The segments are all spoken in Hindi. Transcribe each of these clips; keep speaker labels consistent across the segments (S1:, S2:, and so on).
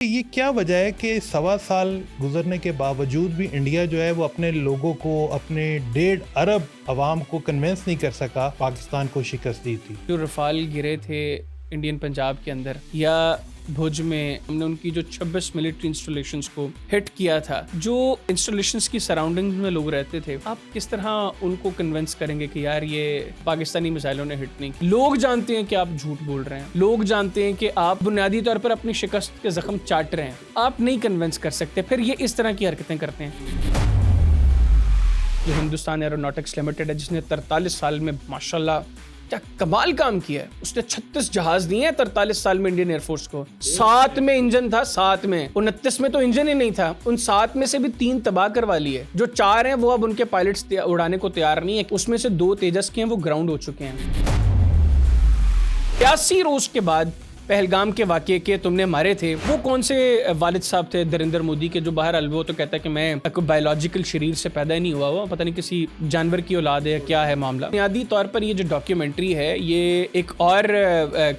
S1: ये क्या वजह है कि सवा साल गुजरने के बावजूद भी इंडिया जो है वो अपने लोगों को, अपने 1.5 अरब अवाम को कन्विंस नहीं कर सका पाकिस्तान को शिकस्त दी थी।
S2: जो रफाल गिरे थे इंडियन पंजाब के अंदर या भुज में, हमने उनकी जो 26 मिलिट्री इंस्टॉलेशंस को हिट किया था, जो इंस्टॉलेशंस की सराउंडिंग्स में लोग रहते थे, आप किस तरह उनको कन्विंस करेंगे कि यार ये पाकिस्तानी मिसाइलों ने हिट नहीं की? लोग जानते हैं कि आप झूठ बोल रहे हैं, लोग जानते हैं कि आप बुनियादी तौर पर अपनी शिकस्त के जख्म चाट रहे हैं, आप नहीं कन्विंस कर सकते, फिर ये इस तरह की हरकतें करते हैं। जो हिंदुस्तान एरोनॉटिक्स लिमिटेड है, जिसने 43 साल में माशाल्लाह क्या कमाल काम किया है, उसने 36 जहाज दिए हैं 43 साल में इंडियन एयरफोर्स को। 7 में इंजन था, 7 में, 29 में तो इंजन ही नहीं था। उन 7 में से भी 3 तबाह करवा लिए। जो 4 हैं वो अब उनके पायलट्स उड़ाने को तैयार नहीं है। उसमें से 2 तेजस के हैं, वो ग्राउंड हो चुके हैं। 82 रोज के बाद पहलगाम के वाक़े के तुमने मारे थे, वो कौन से वालिद साहब थे नरेंद्र मोदी के, जो बाहर वो तो कहता है कि मैं कोई बायोलॉजिकल शरीर से पैदा ही नहीं हुआ, वो पता नहीं किसी जानवर की औलाद है, क्या है मामला। बुनियादी तौर पर ये जो डॉक्यूमेंट्री है ये एक और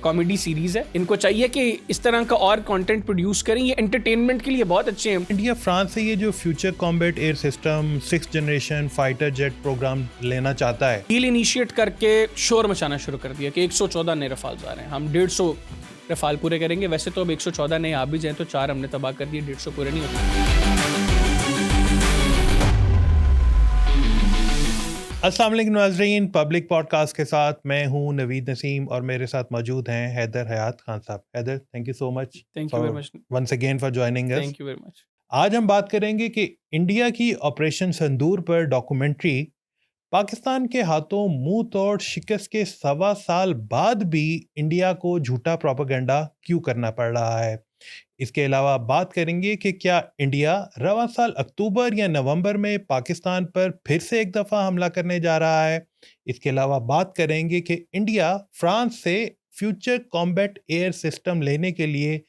S2: कॉमेडी सीरीज है। इनको चाहिए कि इस तरह का और कंटेंट प्रोड्यूस करें, ये एंटरटेनमेंट के लिए बहुत अच्छे हैं।
S1: इंडिया फ्रांस से ये जो future combat air system 6th generation fighter jet program लेना चाहता है,
S2: डील इनिशिएट करके शोर मचाना शुरू कर दिया कि 114 नए रफाल आ रहे हैं, हम 150 रफाल पूरे करेंगे। वैसे तो अब 114 नए आ भी जाएं तो 4 हमने तबाह कर दिए, 150 पूरे नहीं होते।
S1: अस्सलाम वालेकुम नाज़रीन, पब्लिक पॉडकास्ट के साथ मैं हूं नवीद नसीम और मेरे साथ मौजूद हैं हैदर हयात खान साहब। Haider, thank you so much
S2: thank you very much.
S1: Once again for joining us.
S2: Thank you very much.
S1: आज हम बात करेंगे कि इंडिया की ऑपरेशन संदूर पर डॉक्यूमेंट्री पाकिस्तान के हाथों मुंह तोड़ शिकस्त के सवा साल बाद भी इंडिया को झूठा प्रोपेगेंडा क्यों करना पड़ रहा है। इसके अलावा बात करेंगे कि क्या इंडिया रवा साल अक्टूबर या नवंबर में पाकिस्तान पर फिर से एक दफ़ा हमला करने जा रहा है। इसके अलावा बात करेंगे कि इंडिया फ्रांस से फ्यूचर कॉम्बैट एयर सिस्टम लेने के लिए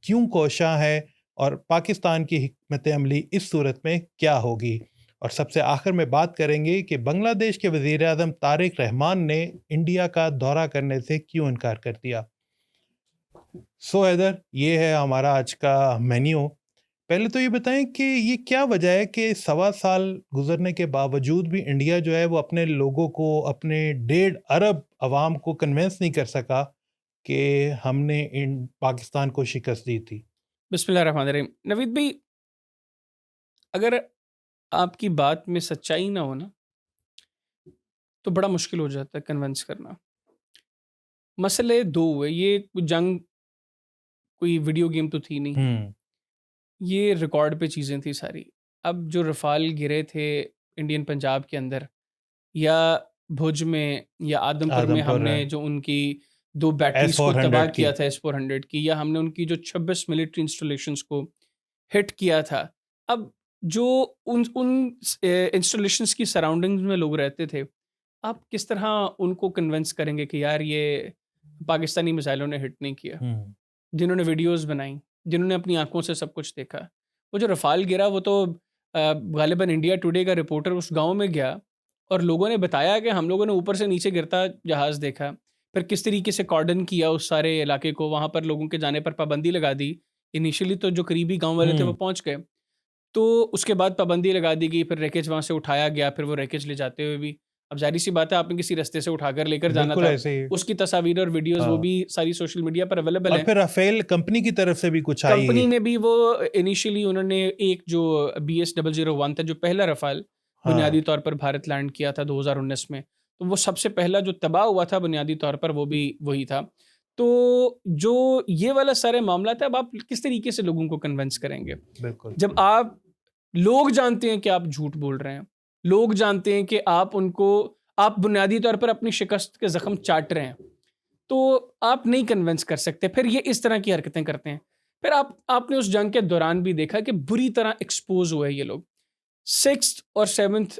S1: क्यों कोशा है और पाकिस्तान की हिकमत अमली इस सूरत में क्या होगी। और सबसे आखिर में बात करेंगे कि बांग्लादेश के वज़ीर आज़म तारिक रहमान ने इंडिया का दौरा करने से क्यों इनकार कर दिया। सो हैदर, ये है हमारा आज का मेन्यू। पहले तो ये बताएं कि ये क्या वजह है कि सवा साल गुजरने के बावजूद भी इंडिया जो है वो अपने लोगों को, अपने 1.5 अरब अवाम को कन्विंस नहीं कर सका कि हमने इन पाकिस्तान को शिकस्त दी थी।
S2: बिस्मिल्लाहिर्रहमानिर्रहीम। नवीद भाई, अगर आपकी बात में सच्चाई ना हो ना, तो बड़ा मुश्किल हो जाता है कन्विंस करना। मसले 2 हुए, ये जंग कोई वीडियो गेम तो थी नहीं,
S1: हम्म।
S2: ये रिकॉर्ड पे चीज़ें थी सारी। अब जो रफ़ाल गिरे थे इंडियन पंजाब के अंदर या भुज में या आदमपुर में,
S1: आदमपुर
S2: हमने जो उनकी 2 बैटरीज़ को तबाह
S1: S-400 की।
S2: किया था, S-400 की, या हमने उनकी जो 26 मिलिट्री इंस्टॉलेशंस को हिट किया था। अब जो उन उन इंस्टॉलेशंस की सराउंडिंग्स में लोग रहते थे, आप किस तरह उनको कन्विंस करेंगे कि यार ये पाकिस्तानी मिसाइलों ने हिट नहीं किया?
S1: हम्म।
S2: जिन्होंने वीडियोज़ बनाई, जिन्होंने अपनी आँखों से सब कुछ देखा। वो जो रफ़ाल गिरा, वो तो गालिबन इंडिया टुडे का रिपोर्टर उस गाँव में गया और लोगों ने बताया कि हम लोगों ने ऊपर से नीचे गिरता जहाज़ देखा। फिर किस तरीके से कॉर्डन किया उस सारे इलाके को, वहाँ पर लोगों के जाने पर पाबंदी लगा दी। इनिशियली तो जो करीबी गाँव वाले थे वो
S1: हम्म।
S2: पहुँच गए। तो उसके बाद पाबंदी लगा दी गई, फिर रैकेज वहाँ से उठाया गया, फिर वो रैकेज ले जाते हुए भी, अब ज़ाहिर-सी बात है आपने किसी रास्ते से उठाकर लेकर जाना
S1: बिल्कुल
S2: था।
S1: ऐसे ही।
S2: उसकी तस्वीरें और वीडियोज़ वो
S1: हाँ।
S2: भी सारी सोशल मीडिया पर अवेलेबल
S1: और
S2: हैं।
S1: फिर राफेल कंपनी की तरफ से भी कुछ आई।
S2: कंपनी ने भी वो इनिशियली उन्होंने एक जो BS001 था, जो पहला रफ़ाल
S1: हाँ।
S2: बुनियादी तौर पर भारत लैंड किया था 2019 में, तो वो सबसे पहला जो तबाह हुआ था बुनियादी तौर पर, वो भी वही था। तो जो ये वाला सारे मामला था, अब आप किस तरीके से लोगों को कन्विंस करेंगे?
S1: बिल्कुल।
S2: जब आप लोग जानते हैं कि आप झूठ बोल रहे हैं, लोग जानते हैं कि आप बुनियादी तौर पर अपनी शिकस्त के ज़ख्म चाट रहे हैं, तो आप नहीं कन्विंस कर सकते, फिर ये इस तरह की हरकतें करते हैं। फिर आपने उस जंग के दौरान भी देखा कि बुरी तरह एक्सपोज़ हुए ये लोग। 6th और 7th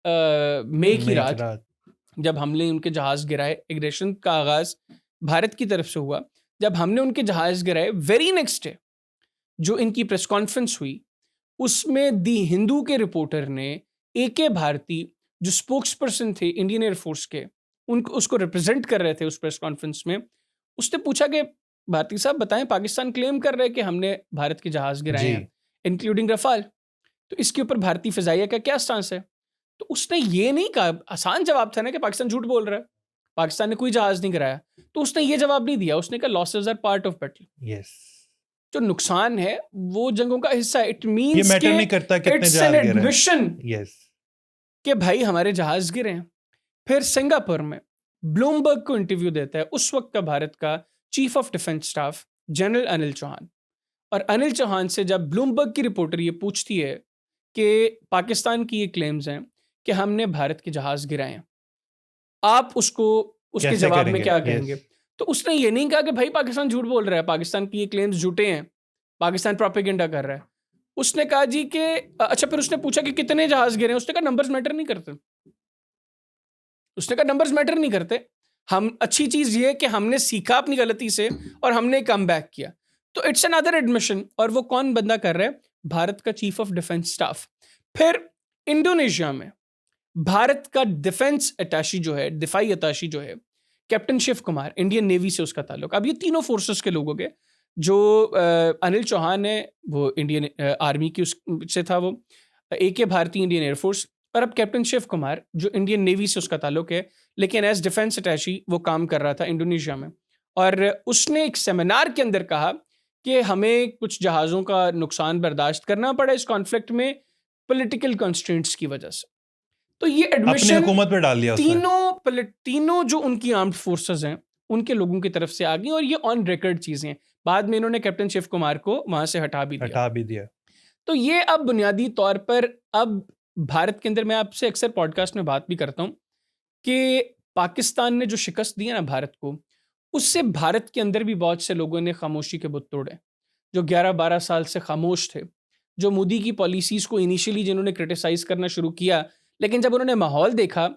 S2: मई की
S1: मई की
S2: रात,
S1: रात।
S2: जब हमने उनके जहाज़ गिराए, एग्रेशन का आगाज़ भारत की तरफ से हुआ। जब हमने उनके जहाज़ गिराए, वेरी नेक्स्ट डे जो इनकी प्रेस कॉन्फ्रेंस हुई, उसमें दी हिंदू के रिपोर्टर ने AK भारती, जो स्पोक्स पर्सन थे इंडियन एयर फोर्स के, उनको उसको रिप्रेजेंट कर रहे थे उस प्रेस कॉन्फ्रेंस में, उसने पूछा कि भारती साहब बताएं, पाकिस्तान क्लेम कर रहे हैं कि हमने भारत के जहाज गिराए
S1: जी।
S2: हैं, इंक्लूडिंग रफाल। तो इसके ऊपर भारतीय फिजाइया का क्या स्टांस है? तो उसने ये नहीं कहा, आसान जवाब था ना कि पाकिस्तान झूठ बोल रहा है, पाकिस्तान ने कोई जहाज नहीं गिराया। तो उसने ये जवाब नहीं दिया, उसने कहा losses are part of battle.
S1: Yes,
S2: जो नुकसान है वो जंगों का हिस्सा है। इट
S1: ये
S2: मींस
S1: मैटर नहीं करता कितने
S2: इट्स एन
S1: जहाज गिरे हैं।
S2: एडमिशन
S1: यस,
S2: कि भाई हमारे जहाज गिरे हैं। फिर सिंगापुर में ब्लूमबर्ग को इंटरव्यू देता है उस वक्त का भारत का chief of defence staff general Anil Chauhan. और अनिल चौहान से जब ब्लूमबर्ग की रिपोर्टर ये पूछती है कि पाकिस्तान की ये क्लेम्स हैं कि हमने भारत के जहाज गिराए हैं, आप उसको उसके
S1: कैसे
S2: जवाब में
S1: करेंगे?
S2: क्या
S1: Yes.
S2: कहेंगे? तो उसने ये नहीं कहा कि भाई पाकिस्तान झूठ बोल रहा है, पाकिस्तान की ये क्लेम्स झूठे हैं, पाकिस्तान प्रोपेगेंडा कर रहा है। उसने कहा जी कि अच्छा, फिर उसने पूछा कि कितने जहाज गिरे हैं, उसने कहा नंबर्स मैटर नहीं करते। उसने कहा नंबर्स मैटर नहीं करते, हम अच्छी चीज ये है कि हमने सीखा अपनी गलती से और हमने कम बैक किया। तो इट्स अनदर एडमिशन। और वो कौन बंदा कर रहा है? भारत का चीफ ऑफ डिफेंस स्टाफ। फिर इंडोनेशिया में भारत का डिफेंस अटैची जो है, दिफाई अटैची जो है, captain Shiv Kumar, Indian navy से उसका ताल्लुक। अब ये तीनों फोर्सेस के लोग हो गए। जो अनिल चौहान है वो इंडियन आर्मी की से था, वो AK भारतीय इंडियन एयरफोर्स। और अब कैप्टन शिव कुमार जो इंडियन नेवी से उसका ताल्लुक है, लेकिन एज डिफेंस अटैची वो काम कर रहा था इंडोनेशिया में। और उसने एक सेमिनार के अंदर कहा कि हमें कुछ जहाज़ों का नुकसान बर्दाश्त करना पड़ा इस कॉन्फ्लिक्ट में पॉलिटिकल कंस्ट्रेंट्स की वजह से। तो ये
S1: अपनी
S2: एडमिशन
S1: हुकूमत पे डाल दिया उसने।
S2: तीनों जो उनकी आर्म्ड फोर्सेस हैं उनके लोगों की तरफ से आ गई, और ये ऑन रिकॉर्ड चीजें हैं। बाद में इन्होंने कैप्टन शिव कुमार को वहां से हटा भी दिया। तो ये अब बुनियादी तौर पर अब भारत के अंदर, मैं आपसे अक्सर पॉडकास्ट में बात भी करता हूं कि पाकिस्तान ने जो शिकस्त दी है ना भारत को, उससे भारत के अंदर भी बहुत से लोगों ने खामोशी के बुत तोड़े, जो 11-12 साल से खामोश थे, जो मोदी की पॉलिसीज को इनिशियली जिन्होंने क्रिटिसाइज करना शुरू किया, लेकिन जब उन्होंने माहौल देखा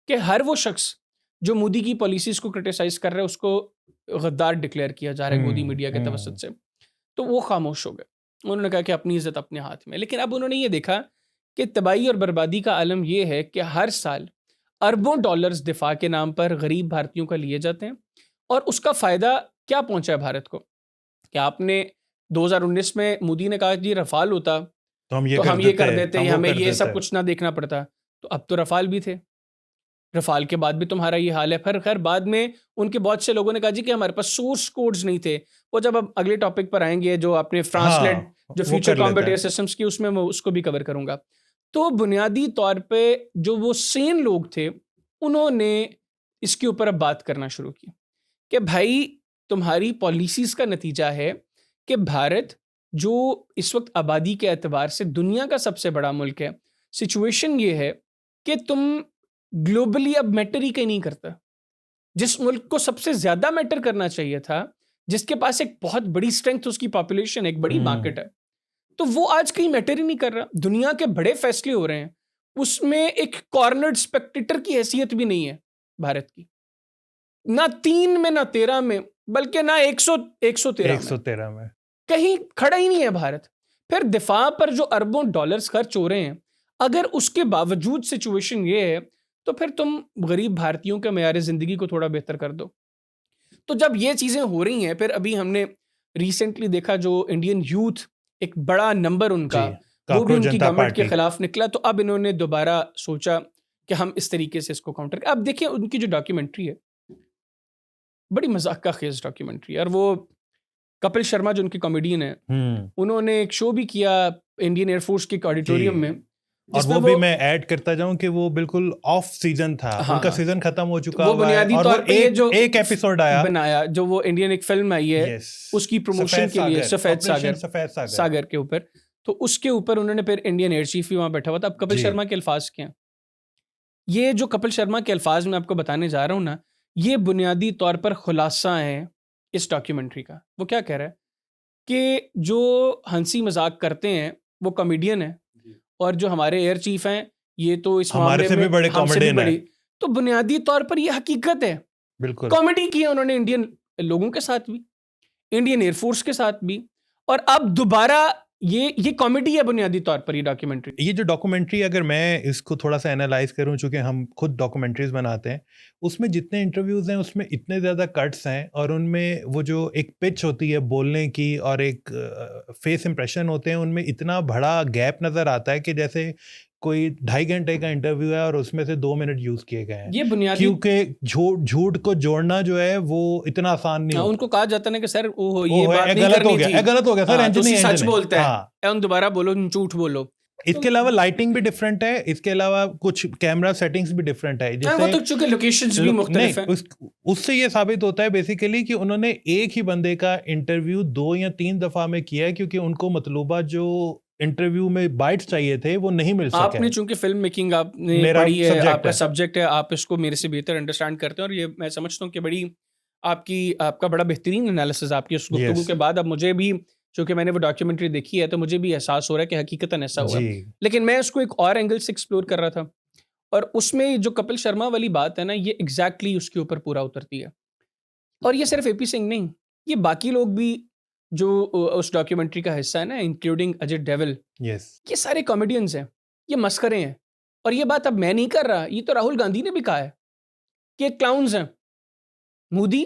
S2: कि हर वो शख्स जो मोदी की पॉलिसीज को क्रिटिसाइज कर रहा है उसको गद्दार डिक्लेयर किया जा रहा है मोदी मीडिया के तवसत से, तो वो खामोश हो गए। उन्होंने कहा कि अपनी इज्जत अपने हाथ में। लेकिन अब उन्होंने ये देखा कि तबाही और बर्बादी का आलम यह है कि हर साल अरबों डॉलर्स दिफा के नाम पर गरीब भारतीयों का लिए जाते हैं, और उसका फ़ायदा क्या पहुंचा है भारत को? कि आपने 2019 में मोदी ने कहा कि रफाल होता
S1: तो हम ये
S2: कर देते,
S1: हम वो
S2: हमें
S1: कर
S2: ये सब
S1: देते।
S2: कुछ ना देखना पड़ता। तो अब तो रफाल भी थे, रफाल के बाद भी तुम्हारा ये हाल है। फिर खैर बाद में उनके बहुत से लोगों ने कहा जी कि हमारे पास सोर्स कोड्स नहीं थे। वो जब अब अगले टॉपिक पर आएंगे, जो आपने फ्रांस लेड जो
S1: वो
S2: फ्यूचर
S1: कर लेते
S2: कॉम्बैट एयर
S1: हैं।
S2: सिस्टम्स की, उसमें मैं उसको भी कवर करूंगा। तो बुनियादी तौर पे जो वो सेन लोग थे उन्होंने इसके ऊपर अब बात करना शुरू की कि भाई तुम्हारी पॉलिसीज का नतीजा है कि भारत जो इस वक्त आबादी के एतबार से दुनिया का सबसे बड़ा मुल्क है, सिचुएशन ये है कि तुम ग्लोबली अब मैटर ही कहीं नहीं करता। जिस मुल्क को सबसे ज्यादा मैटर करना चाहिए था, जिसके पास एक बहुत बड़ी स्ट्रेंथ, उसकी पॉपुलेशन, एक बड़ी मार्केट है, तो वो आज कहीं मैटर ही नहीं कर रहा। दुनिया के बड़े फैसले हो रहे हैं, उसमें एक कॉर्नर्ड स्पेक्टेटर की हैसियत भी नहीं है भारत की, ना 3 में ना 13 में, बल्कि ना 113 में कहीं खड़ा ही नहीं है भारत। फिर दिफा पर जो अरबों डॉलर्स खर्च हो रहे हैं, अगर उसके बावजूद सिचुएशन ये है, तो फिर तुम गरीब भारतीयों के मयार जिंदगी को थोड़ा बेहतर कर दो। तो जब ये चीजें हो रही हैं, फिर अभी हमने रिसेंटली देखा जो इंडियन यूथ एक बड़ा नंबर उनका वो भी उनकी गवर्नमेंट के खिलाफ निकला। तो अब इन्होंने दोबारा सोचा कि हम इस तरीके से इसको काउंटर। अब देखिए उनकी जो डॉक्यूमेंट्री है, बड़ी मजाक का खेज डॉक्यूमेंट्री है। और वो कपिल शर्मा जो उनके कॉमेडियन है, उन्होंने एक शो भी किया इंडियन एयरफोर्स के ऑडिटोरियम में,
S1: और वो भी मैं ऐड करता जाऊं कि वो बिल्कुल ऑफ सीजन था। उनका सीजन खत्म हो चुका
S2: वो बुनियादी तौर पे जो
S1: एक एपिसोड आया
S2: बनाया, जो वो इंडियन एक फिल्म आई है उसकी प्रमोशन के लिए, सफेद सागर के ऊपर। तो उसके ऊपर उन्होंने फिर इंडियन एयर चीफ भी वहां बैठा हुआ था। अब कपिल शर्मा के अल्फाज क्या हैं? ये जो कपिल शर्मा के अल्फाज मैं आपको बताने जा रहा हूं ना, ये बुनियादी तौर पर खुलासा है इस डॉक्यूमेंट्री का। वो क्या कह रहा है कि जो हंसी मजाक करते हैं वो कॉमेडियन है, और जो हमारे एयर चीफ हैं ये तो इस मामले में
S1: बड़े कॉमेडियन हैं।
S2: तो बुनियादी तौर पर ये हकीकत है।
S1: बिल्कुल
S2: कॉमेडी की है उन्होंने इंडियन लोगों के साथ भी, इंडियन एयरफोर्स के साथ भी, और अब दोबारा ये कॉमेडी है बुनियादी तौर पर ये डॉक्यूमेंट्री।
S1: ये जो डॉक्यूमेंट्री, अगर मैं इसको थोड़ा सा एनालाइज करूं, चूंकि हम खुद डॉक्यूमेंट्रीज बनाते हैं, उसमें जितने इंटरव्यूज हैं उसमें इतने ज़्यादा कट्स हैं, और उनमें वो जो एक पिच होती है बोलने की और एक फेस इंप्रेशन होते हैं, उनमें इतना बड़ा गैप नज़र आता है कि जैसे कोई 2.5 घंटे का इंटरव्यू है और उसमें से 2 मिनट यूज़ किए गए हैं।
S2: ये बुनियादी,
S1: क्योंकि झूठ को जोड़ना जो है वो इतना आसान नहीं होता।
S2: उनको कहा जाता है ना कि सर ये बात नहीं
S1: गलत हो
S2: करनी
S1: गया,
S2: थी।
S1: गलत हो गया सर,
S2: तो
S1: नहीं
S2: सच बोलता है,
S1: हाँ।
S2: उन दोबारा बोलो, झूठ बोलो।
S1: इसके अलावा लाइटिंग भी डिफरेंट है, इसके अलावा कुछ कैमरा सेटिंग्स भी डिफरेंट है,
S2: वो तो चूंकि लोकेशंस भी मुख्तलिफ हैं।
S1: उससे ये साबित होता है बेसिकली कि उन्होंने एक ही बंदे का इंटरव्यू 2 या 3 दफा में किया है, क्योंकि उनको मतलूबा जो इंटरव्यू में बाइट्स चाहिए थे वो नहीं मिल सके।
S2: आपने चूंकि फिल्म मेकिंग आपने पढ़ी है, आपका सब्जेक्ट है, आप इसको मेरे से बेहतर अंडरस्टैंड करते हैं, और ये मैं समझता हूँ कि बड़ी आपका बड़ा बेहतरीन एनालिसिस आपकी उस गुफ्तगू के बाद अब मुझे भी, चूंकि मैंने वो डॉक्यूमेंट्री देखी है, तो मुझे भी एहसास हो रहा है कि हकीकतन ऐसा हुआ। लेकिन मैं उसको एक और एंगल से एक्सप्लोर कर रहा था, और उसमें जो कपिल शर्मा वाली बात है ना, ये एग्जैक्टली उसके ऊपर पूरा उतरती है। और ये सिर्फ एपी सिंह नहीं, ये बाकी लोग भी जो उस डॉक्यूमेंट्री का हिस्सा है ना, इंक्लूडिंग अजय डेविल, ये सारे कॉमेडियंस हैं, ये मस्करे हैं। और ये बात अब मैं नहीं कर रहा, ये तो राहुल गांधी ने भी कहा है कि क्लाउन्स हैं मोदी,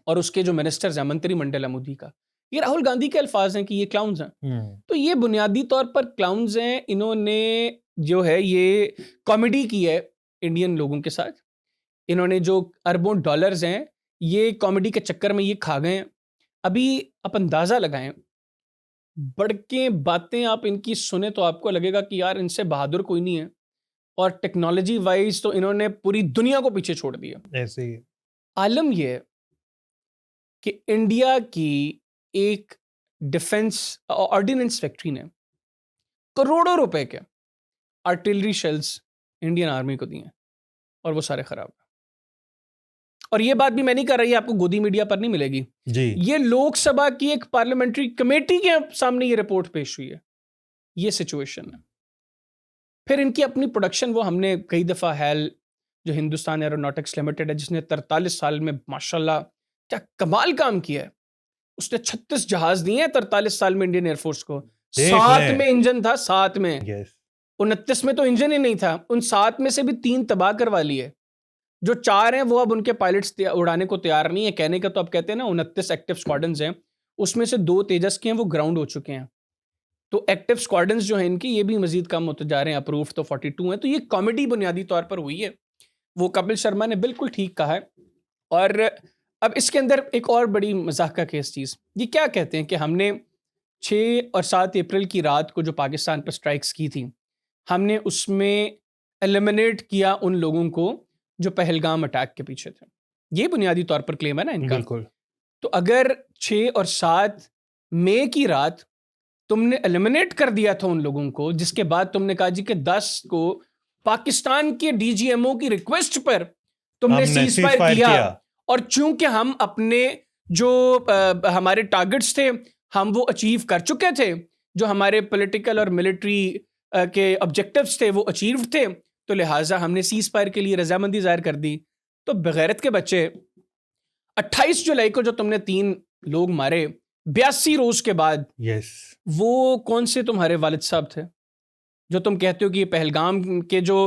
S2: और उसके जो मिनिस्टर्स हैं, मंत्रिमंडल है मोदी का, ये राहुल गांधी के अल्फाज हैं कि ये क्लाउन्स हैं। तो ये बुनियादी तौर पर क्लाउन्स हैं। इन्होंने जो है ये कॉमेडी की है इंडियन लोगों के साथ। इन्होंने जो अरबों डॉलर्स हैं ये कॉमेडी के चक्कर में ये खा गए हैं। अभी आप अंदाजा लगाएं, बढ़ के बातें आप इनकी सुने तो आपको लगेगा कि यार इनसे बहादुर कोई नहीं है, और टेक्नोलॉजी वाइज तो इन्होंने पूरी दुनिया को पीछे छोड़ दिया।
S1: ऐसे ही
S2: आलम यह है कि इंडिया की एक डिफेंस ऑर्डिनेंस फैक्ट्री ने करोड़ों रुपए के आर्टिलरी शेल्स इंडियन आर्मी को दिए, और वो सारे खराब। और ये बात भी मैं नहीं कर रही, आपको गोदी मीडिया पर नहीं मिलेगी
S1: जी।
S2: ये लोकसभा की एक पार्लियामेंट्री कमेटी के सामने ये रिपोर्ट पेश हुई है। ये सिचुएशन है। फिर इनकी अपनी प्रोडक्शन, वो हमने कई दफ़ा हैल जो हिंदुस्तान एरोनॉटिक्स लिमिटेड है, जिसने 43 साल में माशाल्लाह क्या कमाल काम किया है, उसने 36 जहाज दिए हैं 43 साल में इंडियन एयरफोर्स को। 7 में इंजन था, 7 में। 29 में तो इंजन ही नहीं था। उन 7 में से भी 3 तबाह करवा लिए। जो 4 हैं वो अब उनके पायलट्स उड़ाने को तैयार नहीं है। कहने का तो अब कहते हैं ना 29 एक्टिव स्क्वाड्रंस हैं, उसमें से 2 तेजस के हैं, वो ग्राउंड हो चुके हैं। तो एक्टिव स्क्वाड्रंस जो हैं इनकी, ये भी मजीद कम होते जा रहे हैं। अप्रूव्ड तो 42 हैं। तो ये कॉमेडी बुनियादी तौर पर हुई है। वो कपिल शर्मा ने बिल्कुल ठीक कहा है। और अब इसके अंदर एक और बड़ी मजाक का केस चीज़, ये क्या कहते हैं कि हमने 6 और 7 अप्रैल की रात को जो पाकिस्तान पर स्ट्राइक्स की थी, हमने उसमें एलिमिनेट किया उन लोगों को जो पहलगाम अटैक के पीछे थे। ये बुनियादी तौर पर क्लेम है ना इनका।
S1: बिल्कुल।
S2: तो अगर 6 और 7 मई की रात तुमने एलिमिनेट कर दिया था उन लोगों को, जिसके बाद तुमने कहा जी कि 10 को पाकिस्तान के डीजीएमओ की रिक्वेस्ट पर तुमने सीज फायर किया, और चूंकि हम अपने जो हमारे टारगेट्स थे हम वो अचीव कर चुके थे, जो हमारे पॉलिटिकल और मिलिट्री के ऑब्जेक्टिव्स थे वो अचीव थे, तो लिहाजा हमने सीज फायर के लिए रजामंदी जाहिर कर दी। तो बगैरत के बच्चे, 28 जुलाई को जो तुमने 3 लोग मारे 82 रोज के बाद, वो कौन से तुम्हारे वालिद साहब थे जो तुम कहते हो कि पहलगाम के जो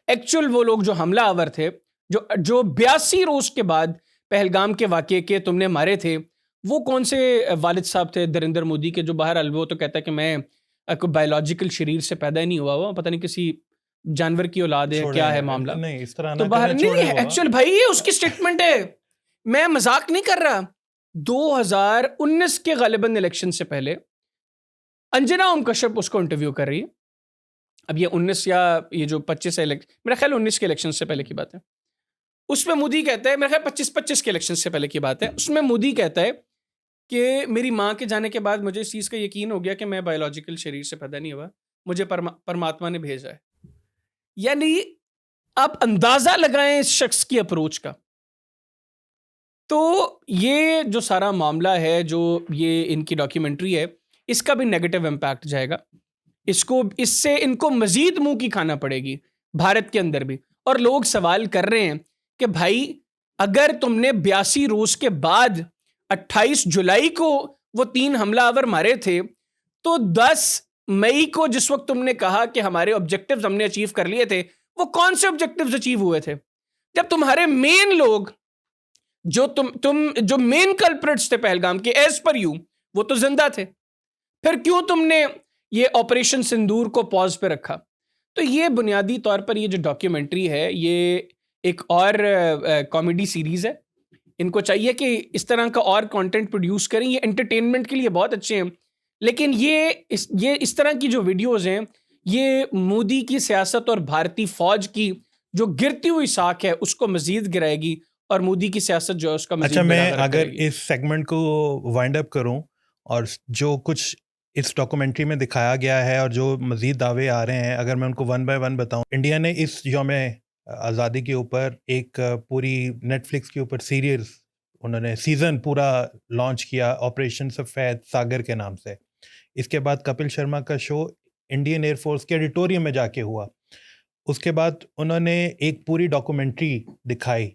S2: एक्चुअल वो लोग जो हमला आवर थे, जो 82 रोज के बाद पहलगाम के वाक़े के तुमने मारे थे, वो कौन से वालिद साहब थे नरेंद्र मोदी के? जो बाहर वो तो कहता है कि मैं कोई बायोलॉजिकल शरीर से पैदा ही नहीं हुआ, पता नहीं किसी जानवर की औलाद है, क्या है मामला।
S1: नहीं, इस तरह
S2: तो बाहर नहीं, एक्चुअल भाई ये उसकी स्टेटमेंट है, मैं मजाक नहीं कर रहा। 2019 के गालिबन इलेक्शन से पहले अंजना ओम कश्यप उसको इंटरव्यू कर रही है। अब ये 19 या ये जो 25 मेरा ख्याल 19 के इलेक्शन से पहले की बात है। उसमें मोदी कहता है, मेरा ख्याल 25 के इलेक्शन से पहले की बात है, उसमें मोदी कहता है कि मेरी माँ के जाने के बाद मुझे इस चीज़ का यकीन हो गया कि मैं बायोलॉजिकल शरीर से पैदा नहीं हुआ, मुझे परमात्मा ने भेजा है। यानी आप अंदाजा लगाएं इस शख्स की अप्रोच का। तो ये जो सारा मामला है, जो ये इनकी डॉक्यूमेंट्री है, इसका भी नेगेटिव इम्पैक्ट जाएगा। इससे इनको मजीद मुंह की खाना पड़ेगी भारत के अंदर भी। और लोग सवाल कर रहे हैं कि भाई अगर तुमने 82 रोज के बाद 28 जुलाई को वो 3 हमलावर मारे थे, तो 10 मई को जिस वक्त तुमने कहा कि हमारे ऑब्जेक्टिव्स हमने अचीव कर लिए थे, वो कौन से ऑब्जेक्टिव्स अचीव हुए थे? जब तुम्हारे मेन लोग, जो तुम जो मेन कल्प्रिट्स थे पहलगाम के, एज पर यू, वो तो जिंदा थे। फिर क्यों तुमने ये ऑपरेशन सिंदूर को पॉज पे रखा? तो ये बुनियादी तौर पर ये जो डॉक्यूमेंट्री है, ये एक और कॉमेडी सीरीज है। इनको चाहिए कि इस तरह का और कंटेंट प्रोड्यूस करें, ये एंटरटेनमेंट के लिए बहुत अच्छे हैं, लेकिन ये इस तरह की जो वीडियोस हैं, ये मोदी की सियासत और भारतीय फौज की जो गिरती हुई साख है उसको मजीद गिराएगी, और मोदी की सियासत जो है उसका मजीद
S1: अच्छा, मैं
S2: बेदागत
S1: अगर
S2: करेगी।
S1: इस सेगमेंट को वाइंड अप करूं और जो कुछ इस डॉक्यूमेंट्री में दिखाया गया है और जो मजीद दावे आ रहे हैं, अगर मैं उनको वन बाय वन बताऊं, इंडिया ने इस यौम आज़ादी के ऊपर एक पूरी नेटफ्लिक्स के ऊपर सीरीज, उन्होंने सीजन पूरा लॉन्च किया ऑपरेशन सफेद सागर के नाम से। इसके बाद कपिल शर्मा का शो इंडियन एयरफोर्स के एडिटोरियम में जाके हुआ। उसके बाद उन्होंने एक पूरी डॉक्यूमेंट्री दिखाई।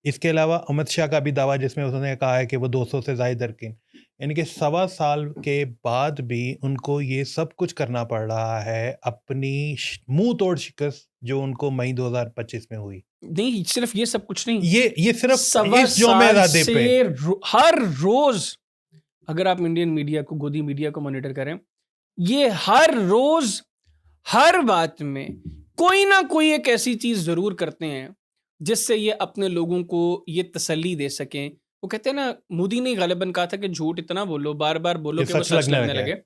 S1: इसके अलावा अमित शाह का भी दावा, जिसमें उन्होंने कहा है कि वो 200 से ज़ायद अरकान, यानी कि 1.25 साल के बाद भी उनको ये सब कुछ करना पड़ रहा है, अपनी मुंह तोड़ शिकस्त जो उनको मई 2025 में हुई।
S2: नहीं, सिर्फ ये सब कुछ नहीं,
S1: ये सिर्फ
S2: सवा
S1: इस यौम
S2: साल
S1: आज़ादी पे
S2: से हर रोज, अगर आप इंडियन मीडिया को, गोदी मीडिया को मॉनिटर करें, ये हर रोज हर बात में कोई ना कोई एक ऐसी चीज जरूर करते हैं जिससे ये अपने लोगों को ये तसल्ली दे सकें। वो कहते हैं ना, मोदी ने गालिबन कहा था कि झूठ इतना बोलो, बार बार बोलो
S1: ये
S2: कि वो
S1: सच
S2: सच
S1: लगने
S2: लगने
S1: लगे।
S2: लगे।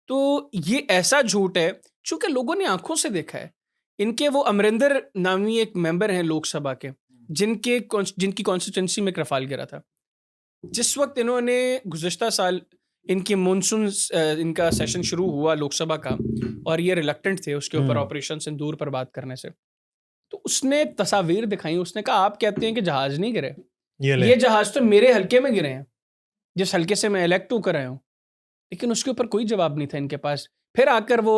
S2: तो ये ऐसा झूठ है चूंकि लोगों ने आंखों से देखा है। इनके वो अमरिंदर नामी एक मेंबर हैं लोकसभा के, जिनकी कॉन्स्टिट्यूंसी में एक रफाल गिरा था। जिस वक्त इन्होंने गुज़िश्ता साल इनकी मॉनसून इनका सेशन शुरू हुआ लोकसभा का, और ये रिलक्टेंट थे उसके ऊपर ऑपरेशन सिंदूर पर बात करने से, तो उसने तस्वीर दिखाई। उसने कहा, आप कहते हैं कि जहाज नहीं गिरे, ये जहाज तो मेरे हल्के में गिरे हैं, जिस हल्के से मैं इलेक्ट होकर आया हूँ। लेकिन उसके ऊपर कोई जवाब नहीं था इनके पास। फिर आकर वो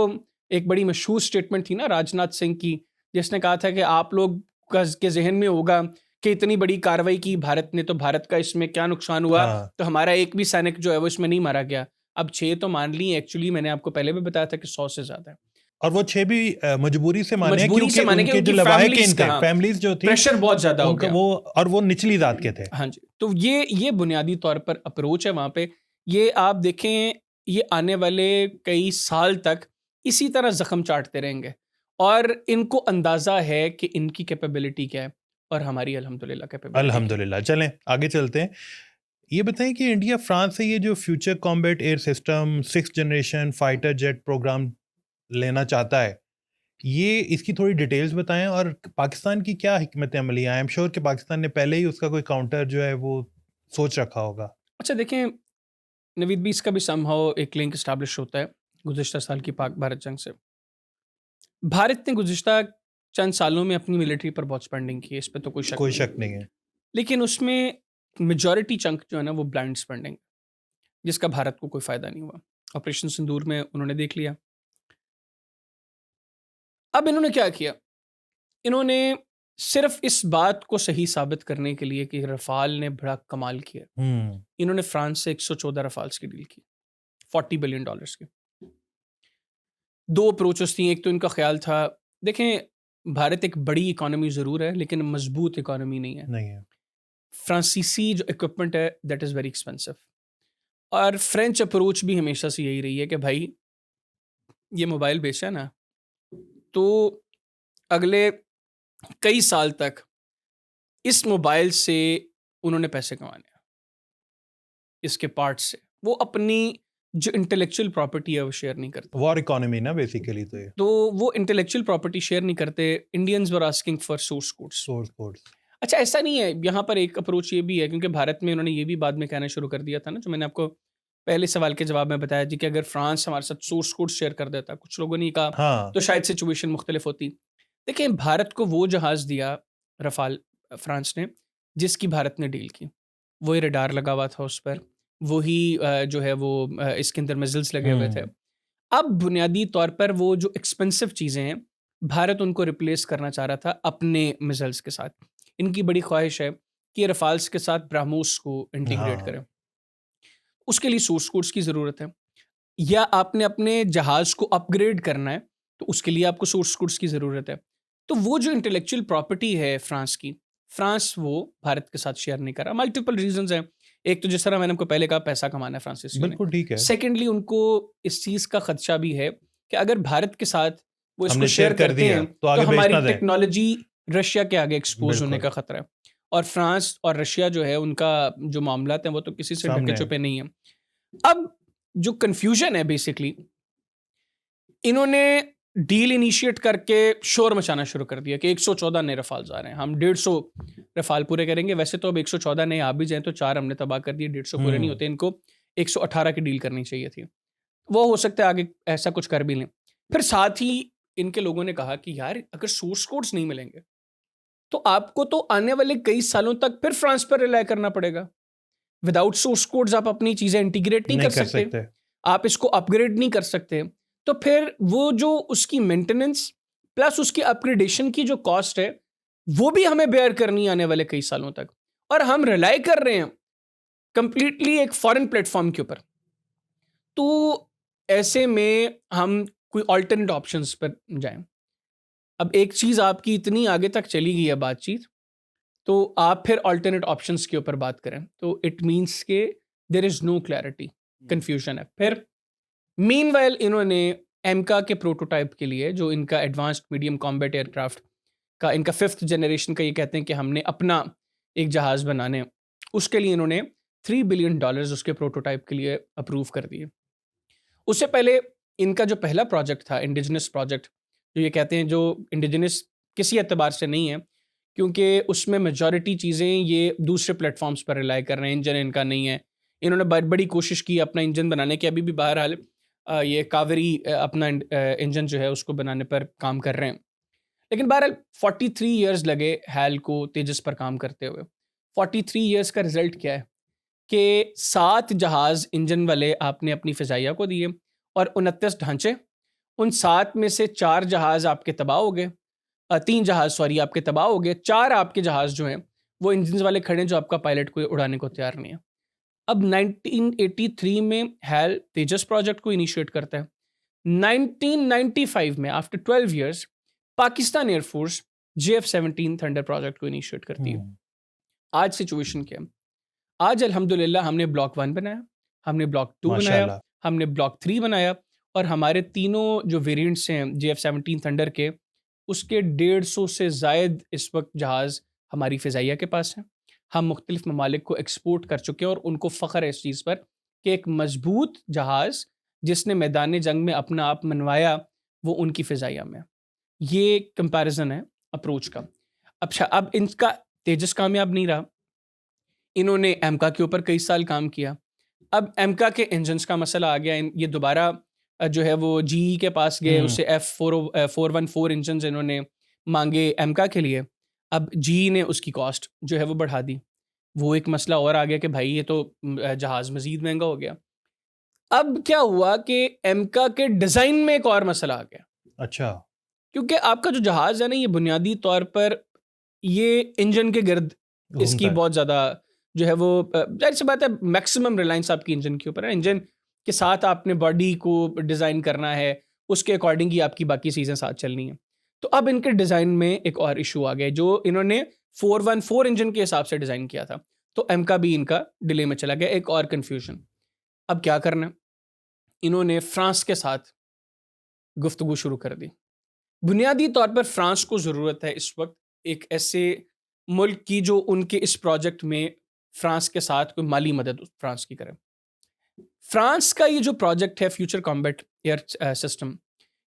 S2: एक बड़ी मशहूर स्टेटमेंट थी ना राजनाथ सिंह की, जिसने कहा था कि आप लोग के जहन में होगा कि इतनी बड़ी कार्रवाई की भारत ने, तो भारत का इसमें क्या नुकसान हुआ?
S1: हाँ।
S2: तो हमारा एक भी सैनिक जो है वो इसमें नहीं मारा गया। अब 6 तो मान ली, एक्चुअली मैंने आपको पहले भी बताया था कि 100 से ज्यादा है।
S1: और वो 6 भी मजबूरी से माने हैं,
S2: मजबूरी से
S1: क्योंकि
S2: माने कि
S1: उनके जो
S2: उनकी
S1: लवाहिकीन
S2: families
S1: थे,
S2: का, हाँ,
S1: फैमिलीज जो थी,
S2: प्रेशर बहुत ज्यादा हो
S1: उनका
S2: गया।
S1: वो निचली जात के थे।
S2: हाँ जी, तो ये बुनियादी तौर पर अप्रोच है वहाँ पे। ये आप देखें, ये आने वाले कई साल तक इसी तरह ज़ख्म चाटते रहेंगे, और इनको अंदाज़ा है कि इनकी कैपेबिलिटी क्या है और हमारी अल्हम्दुलिल्लाह कैपेबिलिटी क्या है।
S1: अल्हम्दुलिल्लाह। चलें आगे चलते हैं। ये बताएं कि इंडिया फ्रांस से ये जो future combat air system 6th generation fighter jet program लेना चाहता है, ये इसकी थोड़ी डिटेल्स बताएं, और पाकिस्तान की क्या हिकमत अमली है। आई एम श्योर कि पाकिस्तान ने पहले ही उसका कोई काउंटर जो है वो सोच रखा होगा।
S2: अच्छा देखें नवीद भी, इसका भी समहाउ एक लिंक इस्टाब्लिश होता है गुज़िश्ता साल की पाक भारत जंग से। भारत ने गुज़िश्ता चंद सालों में अपनी मिलिट्री पर बहुत स्पेंडिंग की है, इस पे तो कोई शक
S1: कोई
S2: नहीं
S1: शक
S2: है।
S1: नहीं है।
S2: लेकिन उसमें मेजॉरिटी चंक जो है ना वो ब्लाइंड स्पेंडिंग, जिसका भारत को कोई फ़ायदा नहीं हुआ। ऑपरेशन सिंदूर में उन्होंने देख लिया। अब इन्होंने क्या किया? इन्होंने सिर्फ़ इस बात को सही साबित करने के लिए कि रफ़ाल ने बड़ा कमाल किया, इन्होंने फ्रांस से 114 रफ़ाल्स की डील की, $40 बिलियन की। 2 अप्रोचेस थी। एक तो इनका ख़्याल था, देखें भारत एक बड़ी इकॉनमी ज़रूर है, लेकिन मज़बूत इकॉनमी नहीं है।
S1: नहीं है।
S2: फ्रांसीसी जो इक्विपमेंट है दैट इज़ वेरी एक्सपेंसिव। और फ्रेंच अप्रोच भी हमेशा से यही रही है कि भाई ये मोबाइल बेचा ना, तो अगले कई साल तक इस मोबाइल से उन्होंने पैसे कमाने हैं, इसके पार्ट्स से। वो अपनी जो इंटेलेक्चुअल प्रॉपर्टी है वो शेयर नहीं करते।
S1: वॉर इकोनॉमी ना बेसिकली, तो ये
S2: तो वो इंटेलेक्चुअल प्रॉपर्टी शेयर नहीं करते। Indians were asking for source codes.
S1: Source codes.
S2: अच्छा, ऐसा नहीं है, यहाँ पर एक अप्रोच ये भी है, क्योंकि भारत में उन्होंने ये भी बाद में कहना शुरू कर दिया था ना, जो मैंने आपको पहले सवाल के जवाब में बताया जी, कि अगर फ्रांस हमारे साथ सोर्स कोड शेयर कर देता, कुछ लोगों ने कहा,
S1: हाँ।
S2: तो शायद सिचुएशन मुख्तलिफ होती। देखिए भारत को वो जहाज़ दिया रफाल फ्रांस ने, जिसकी भारत ने डील की, वही रडार लगा हुआ था उस पर, वही जो है वो इसके अंदर मिसाइल्स लगे हुए थे। अब बुनियादी तौर पर वो जो एक्सपेंसिव चीज़ें हैं, भारत उनको रिप्लेस करना चाह रहा था अपने मिसाइल्स के साथ। इनकी बड़ी ख्वाहिश है कि ये रफाल्स के साथ ब्रह्मोस को इंटीग्रेट
S1: हाँ।
S2: करें। उसके लिए सोर्स कोड्स की ज़रूरत है। या आपने अपने जहाज को अपग्रेड करना है, तो उसके लिए आपको सोर्स कोड्स की ज़रूरत है। तो वो जो इंटेलेक्चुअल प्रॉपर्टी है फ्रांस की, फ्रांस वो भारत के साथ शेयर नहीं कर रहा। मल्टीपल रीजंस हैं। एक तो जिस तरह मैंने आपको पहले कहा, पैसा कमाना है फ्रांसीसियों ने।
S1: बिल्कुल ठीक है।
S2: सेकेंडली, उनको इस चीज़ का खदशा भी है कि अगर भारत के साथ वो इसको
S1: हमने
S2: शेयर
S1: शेयर कर
S2: करते
S1: दिया
S2: हैं
S1: तो
S2: तो
S1: आगे बेच
S2: हमारी
S1: ना दें।
S2: टेक्नोलॉजी रशिया के आगे एक्सपोज होने
S1: बिल्कुल
S2: का खतरा है। और फ्रांस और रशिया जो है, उनका जो मामलात हैं वो तो किसी से ढके
S1: सामने है।
S2: छुपे नहीं है। अब जो कंफ्यूजन है बेसिकली, इन्होंने डील इनिशिएट करके शोर मचाना शुरू कर दिया कि 114 नए रफाल्स आ रहे हैं, हम 150 रफाल पूरे करेंगे। वैसे तो अब 114 नए आ भी जाएं तो 4 हमने तबाह कर दिए, 150 पूरे नहीं होते। इनको 118 की डील करनी चाहिए थी। वो हो सकता है आगे ऐसा कुछ कर भी लें। फिर साथ ही इनके लोगों ने कहा कि यार, अगर सोर्स कोड्स नहीं मिलेंगे तो आपको तो आने वाले कई सालों तक फिर फ्रांस पर रिलाय करना पड़ेगा। विदाउट सोर्स कोड्स आप अपनी चीजें इंटीग्रेट नहीं
S1: नहीं
S2: कर
S1: कर
S2: सकते,
S1: सकते।
S2: आप इसको अपग्रेड नहीं कर सकते। तो फिर वो जो उसकी मेंटेनेंस प्लस उसकी अपग्रेडेशन की जो कॉस्ट है, वो भी हमें बेयर करनी है आने वाले कई सालों तक। और हम रिलाई कर रहे हैं कंप्लीटली एक फॉरेन प्लेटफॉर्म के ऊपर। तो ऐसे में हम कोई ऑल्टरनेट ऑप्शंस पर जाएं। अब एक चीज आपकी इतनी आगे तक चली गई है बातचीत, तो आप फिर ऑल्टरनेट ऑप्शंस के ऊपर बात करें तो इट मीन्स के there is no clarity, confusion है। फिर मीनवाइल इन्होंने एमका के प्रोटोटाइप के लिए, जो इनका एडवांस्ड मीडियम कॉम्बैट एयरक्राफ्ट का इनका 5th जनरेशन का, ये कहते हैं कि हमने अपना एक जहाज़ बनाने, उसके लिए इन्होंने $3 बिलियन उसके प्रोटोटाइप के लिए अप्रूव कर दिए। उससे पहले इनका जो पहला प्रोजेक्ट था, इंडिजिनस प्रोजेक्ट, जो ये कहते हैं जो इंडिजिनस किसी एतबार से नहीं है, क्योंकि उसमें मेजॉरिटी चीज़ें ये दूसरे प्लेटफॉर्म्स पर रिलाई कर रहे हैं, इंजन इनका नहीं है। इन्होंने बड़ी कोशिश की अपना इंजन बनाने की, अभी भी बहरहाल ये कावेरी अपना इंजन जो है उसको बनाने पर काम कर रहे हैं। लेकिन बहरहाल 43 ईयर्स लगे हैल को तेजस पर काम करते हुए। 43 ईयर्स का रिजल्ट क्या है कि 7 जहाज़ इंजन वाले आपने अपनी फ़िज़ाइया को दिए और 29 ढांचे। उन 7 में से 4 जहाज़ आपके तबाह हो गए, 3 जहाज़ सॉरी आपके तबाह हो गए। 4 आपके जहाज़ जो हैं वो इंजन वाले खड़े हैं, जो आपका पायलट को उड़ाने को तैयार नहीं है। अब 1983 में हैल तेजस प्रोजेक्ट को इनिशिएट करता है। 1995 में after 12 years Pakistan air force JF-17 thunder project को इनिशिएट करती है। आज सिचुएशन क्या है? आज अल्हम्दुलिल्लाह हमने ब्लॉक 1 बनाया, हमने ब्लॉक 2 बनाया,
S1: माशाल्लाह।
S2: हमने ब्लॉक 3 बनाया, और हमारे तीनों जो वेरिएंट्स हैं JF-17 थंडर के, उसके 150 से ज़ायद इस वक्त जहाज़ हमारी फ़िज़ाइया के पास हैं। हम मुख्तलिफ ममालिक को एक्सपोर्ट कर चुके हैं और उनको फ़ख्र है इस चीज़ पर कि एक मजबूत जहाज़ जिसने मैदान जंग में अपना आप मनवाया, वो उनकी फ़िज़ाइया में। ये कंपैरिजन है अप्रोच का। अच्छा, अब इनका तेजस कामयाब नहीं रहा, इन्होंने एमका के ऊपर कई साल काम किया। अब एमका के इंजन्स का मसला आ गया, ये दोबारा जो है वो जीई के पास गए, उससे F414 इंजन्स इन्होंने मांगे एमका के लिए। अब जीई ने उसकी कॉस्ट जो है वो बढ़ा दी। वो एक मसला और आ गया कि भाई ये तो जहाज़ मज़ीद महंगा हो गया। अब क्या हुआ कि एमका के डिज़ाइन में एक और मसला आ गया,
S1: अच्छा।
S2: क्योंकि आपका जो जहाज़ है ना, ये बुनियादी तौर पर ये इंजन के गिर्द इसकी
S1: घूमता है।
S2: बहुत ज़्यादा जो है वो ज़ाहिर सी बात है, मैक्सिमम रिलायंस आपकी इंजन के ऊपर है। इंजन के साथ आपने बॉडी को डिज़ाइन करना है, उसके अकॉर्डिंग ही आपकी बाकी चीज़ें साथ चलनी हैं। तो अब इनके डिज़ाइन में एक और इशू आ गया, जो इन्होंने 414 इंजन के हिसाब से डिज़ाइन किया था, तो एमका भी इनका डिले में चला गया। एक और कन्फ्यूजन, अब क्या करना है? इन्होंने फ्रांस के साथ गुफ्तगू शुरू कर दी। बुनियादी तौर पर फ्रांस को ज़रूरत है इस वक्त एक ऐसे मुल्क की जो उनके इस प्रोजेक्ट में फ्रांस के साथ कोई माली मदद फ्रांस की करे। फ्रांस का ये जो प्रोजेक्ट है फ्यूचर कॉम्बैट एयर सिस्टम,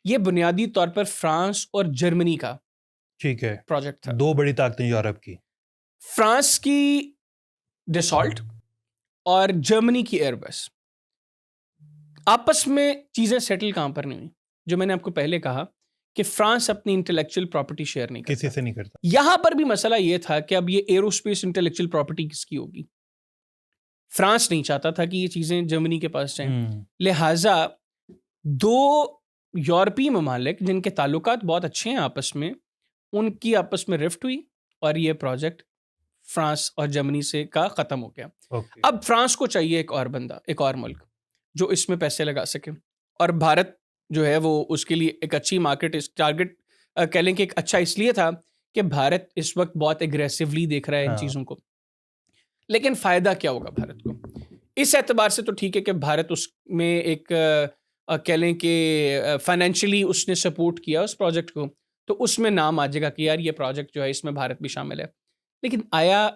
S2: ये बुनियादी तौर पर फ्रांस और जर्मनी का
S1: ठीक है।
S2: प्रोजेक्ट था।
S1: 2 बड़ी ताकतें यूरोप की।
S2: फ्रांस की डसॉल्ट और जर्मनी की एयरबस, आपस में चीज़ें सेटल कहाँ पर नहीं हुई। जो मैंने आपको पहले कहा कि फ्रांस अपनी इंटेलेक्चुअल प्रॉपर्टी शेयर नहीं
S1: किसी
S2: करता।
S1: से नहीं करता।
S2: यहां पर भी मसला ये था कि अब ये एरोस्पेस इंटेलेक्चुअल प्रॉपर्टी किसकी होगी। फ्रांस नहीं चाहता था कि ये चीज़ें जर्मनी के पास जाएं, लिहाजा 2 यूरोपीय ममालिक जिनके ताल्लुकात बहुत अच्छे हैं आपस में, उनकी आपस में रिफ्ट हुई और ये प्रोजेक्ट फ्रांस और जर्मनी से का ख़त्म हो गया।
S1: ओके।
S2: अब फ्रांस को चाहिए एक और बंदा, एक और मुल्क जो इसमें पैसे लगा सके, और भारत जो है वो उसके लिए एक अच्छी मार्केट इस टारगेट कह लें कि एक अच्छा इसलिए था कि भारत इस वक्त बहुत एग्रेसिवली देख रहा है इन
S1: हाँ।
S2: चीज़ों को। लेकिन फ़ायदा क्या होगा भारत को? इस एतबार से तो ठीक है कि भारत उसमें एक कह लें कि फाइनेंशियली उसने सपोर्ट किया उस प्रोजेक्ट को, तो उसमें नाम आ जाएगा कि यार ये प्रोजेक्ट जो है इसमें भारत भी शामिल है। लेकिन आया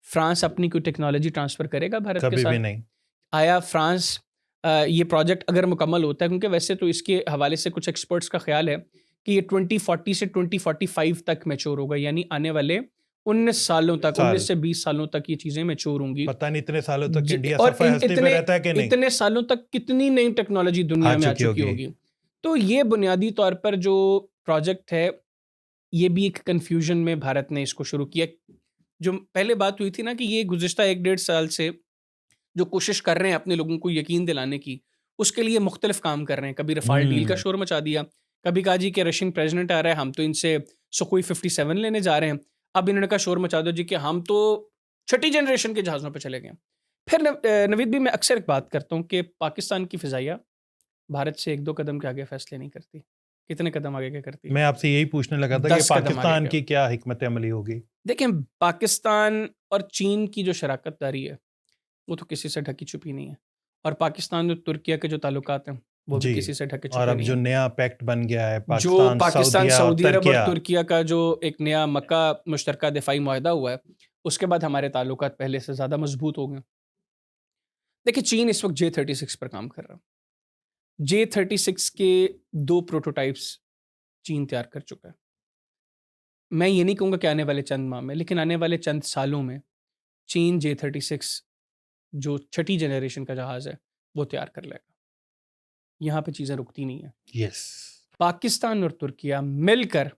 S2: फ्रांस अपनी कोई टेक्नोलॉजी ट्रांसफ़र करेगा भारत के
S1: कभी भी
S2: साथ?
S1: नहीं।
S2: आया फ्रांस ये प्रोजेक्ट अगर मुकम्मल होता है, क्योंकि वैसे तो इसके हवाले से कुछ एक्सपर्ट्स का ख्याल है कि ये 2040 से 2045 तक मैच्योर होगा, यानी आने वाले 19 सालों तक,
S1: साल।
S2: 19 से 20 सालों तक ये चीज़ें मैच्योर होंगी।
S1: पता नहीं इतने सालों तक इंडिया
S2: और
S1: सफाई हस्ती पे रहता है कि नहीं।
S2: इतने सालों तक कितनी नई टेक्नोलॉजी
S1: आ
S2: दुनिया में आ
S1: चुकी
S2: चुकी
S1: होगी।
S2: होगी। तो ये बुनियादी तौर पर जो प्रोजेक्ट है, ये भी एक कन्फ्यूजन में भारत ने इसको शुरू किया। जो पहले बात हुई थी ना कि ये गुज़िश्ता 1 डेढ़ साल से जो कोशिश कर रहे हैं अपने लोगों को यकीन दिलाने की, उसके लिए मुख्तलिफ काम कर रहे हैं। कभी रफ़ाल डील का शोर मचा दिया, कभी कहा जी कि रशियन प्रेसिडेंट आ रहा है, हम तो इनसे सुखोई 57 लेने जा रहे हैं। अब इन्होंने कहा शोर मचा दो जी कि हम तो छठी जनरेशन के जहाज़ों पे चले गए हैं। फिर नवीद भी मैं अक्सर एक बात करता हूँ कि पाकिस्तान की फ़िज़ाइया भारत से 1-2 कदम के आगे फ़ैसले नहीं करती। कितने कदम आगे क्या करती है?
S1: मैं आपसे यही पूछने लगा था कि
S2: 10 कदम आगे
S1: पाकिस्तान
S2: क्या?
S1: की क्या हिकमत अमली होगी?
S2: देखिए, पाकिस्तान और चीन की जो शराकत दारी है, वो तो किसी से ढकी छुपी नहीं है, और पाकिस्तान और तुर्किया के जो ताल्लुकात हैं, वो भी
S1: जी।
S2: किसी से ढके
S1: और
S2: छुपे
S1: अब
S2: नहीं
S1: जो
S2: हैं।
S1: नया पैक्ट बन गया है
S2: जो पाकिस्तान,
S1: सऊदीया और
S2: सऊदी अरब और
S1: तुर्किया।
S2: तुर्किया का जो एक नया मक्का मुश्तरका दिफाई मुआहदा हुआ है, उसके बाद हमारे ताल्लुकात पहले से ज़्यादा मजबूत हो गए। देखिए, चीन इस वक्त J-36 पर काम कर रहा है। J-36 के 2 प्रोटोटाइप्स चीन तैयार कर चुका है। मैं ये नहीं कहूँगा कि आने वाले चंद माह में, लेकिन आने वाले चंद सालों में चीन J-36 जो छठी जनरेशन का जहाज़ है, वो तैयार कर लेगा। यहाँ पे चीज़ें रुकती नहीं हैं।
S1: यस।
S2: पाकिस्तान और तुर्किया मिलकर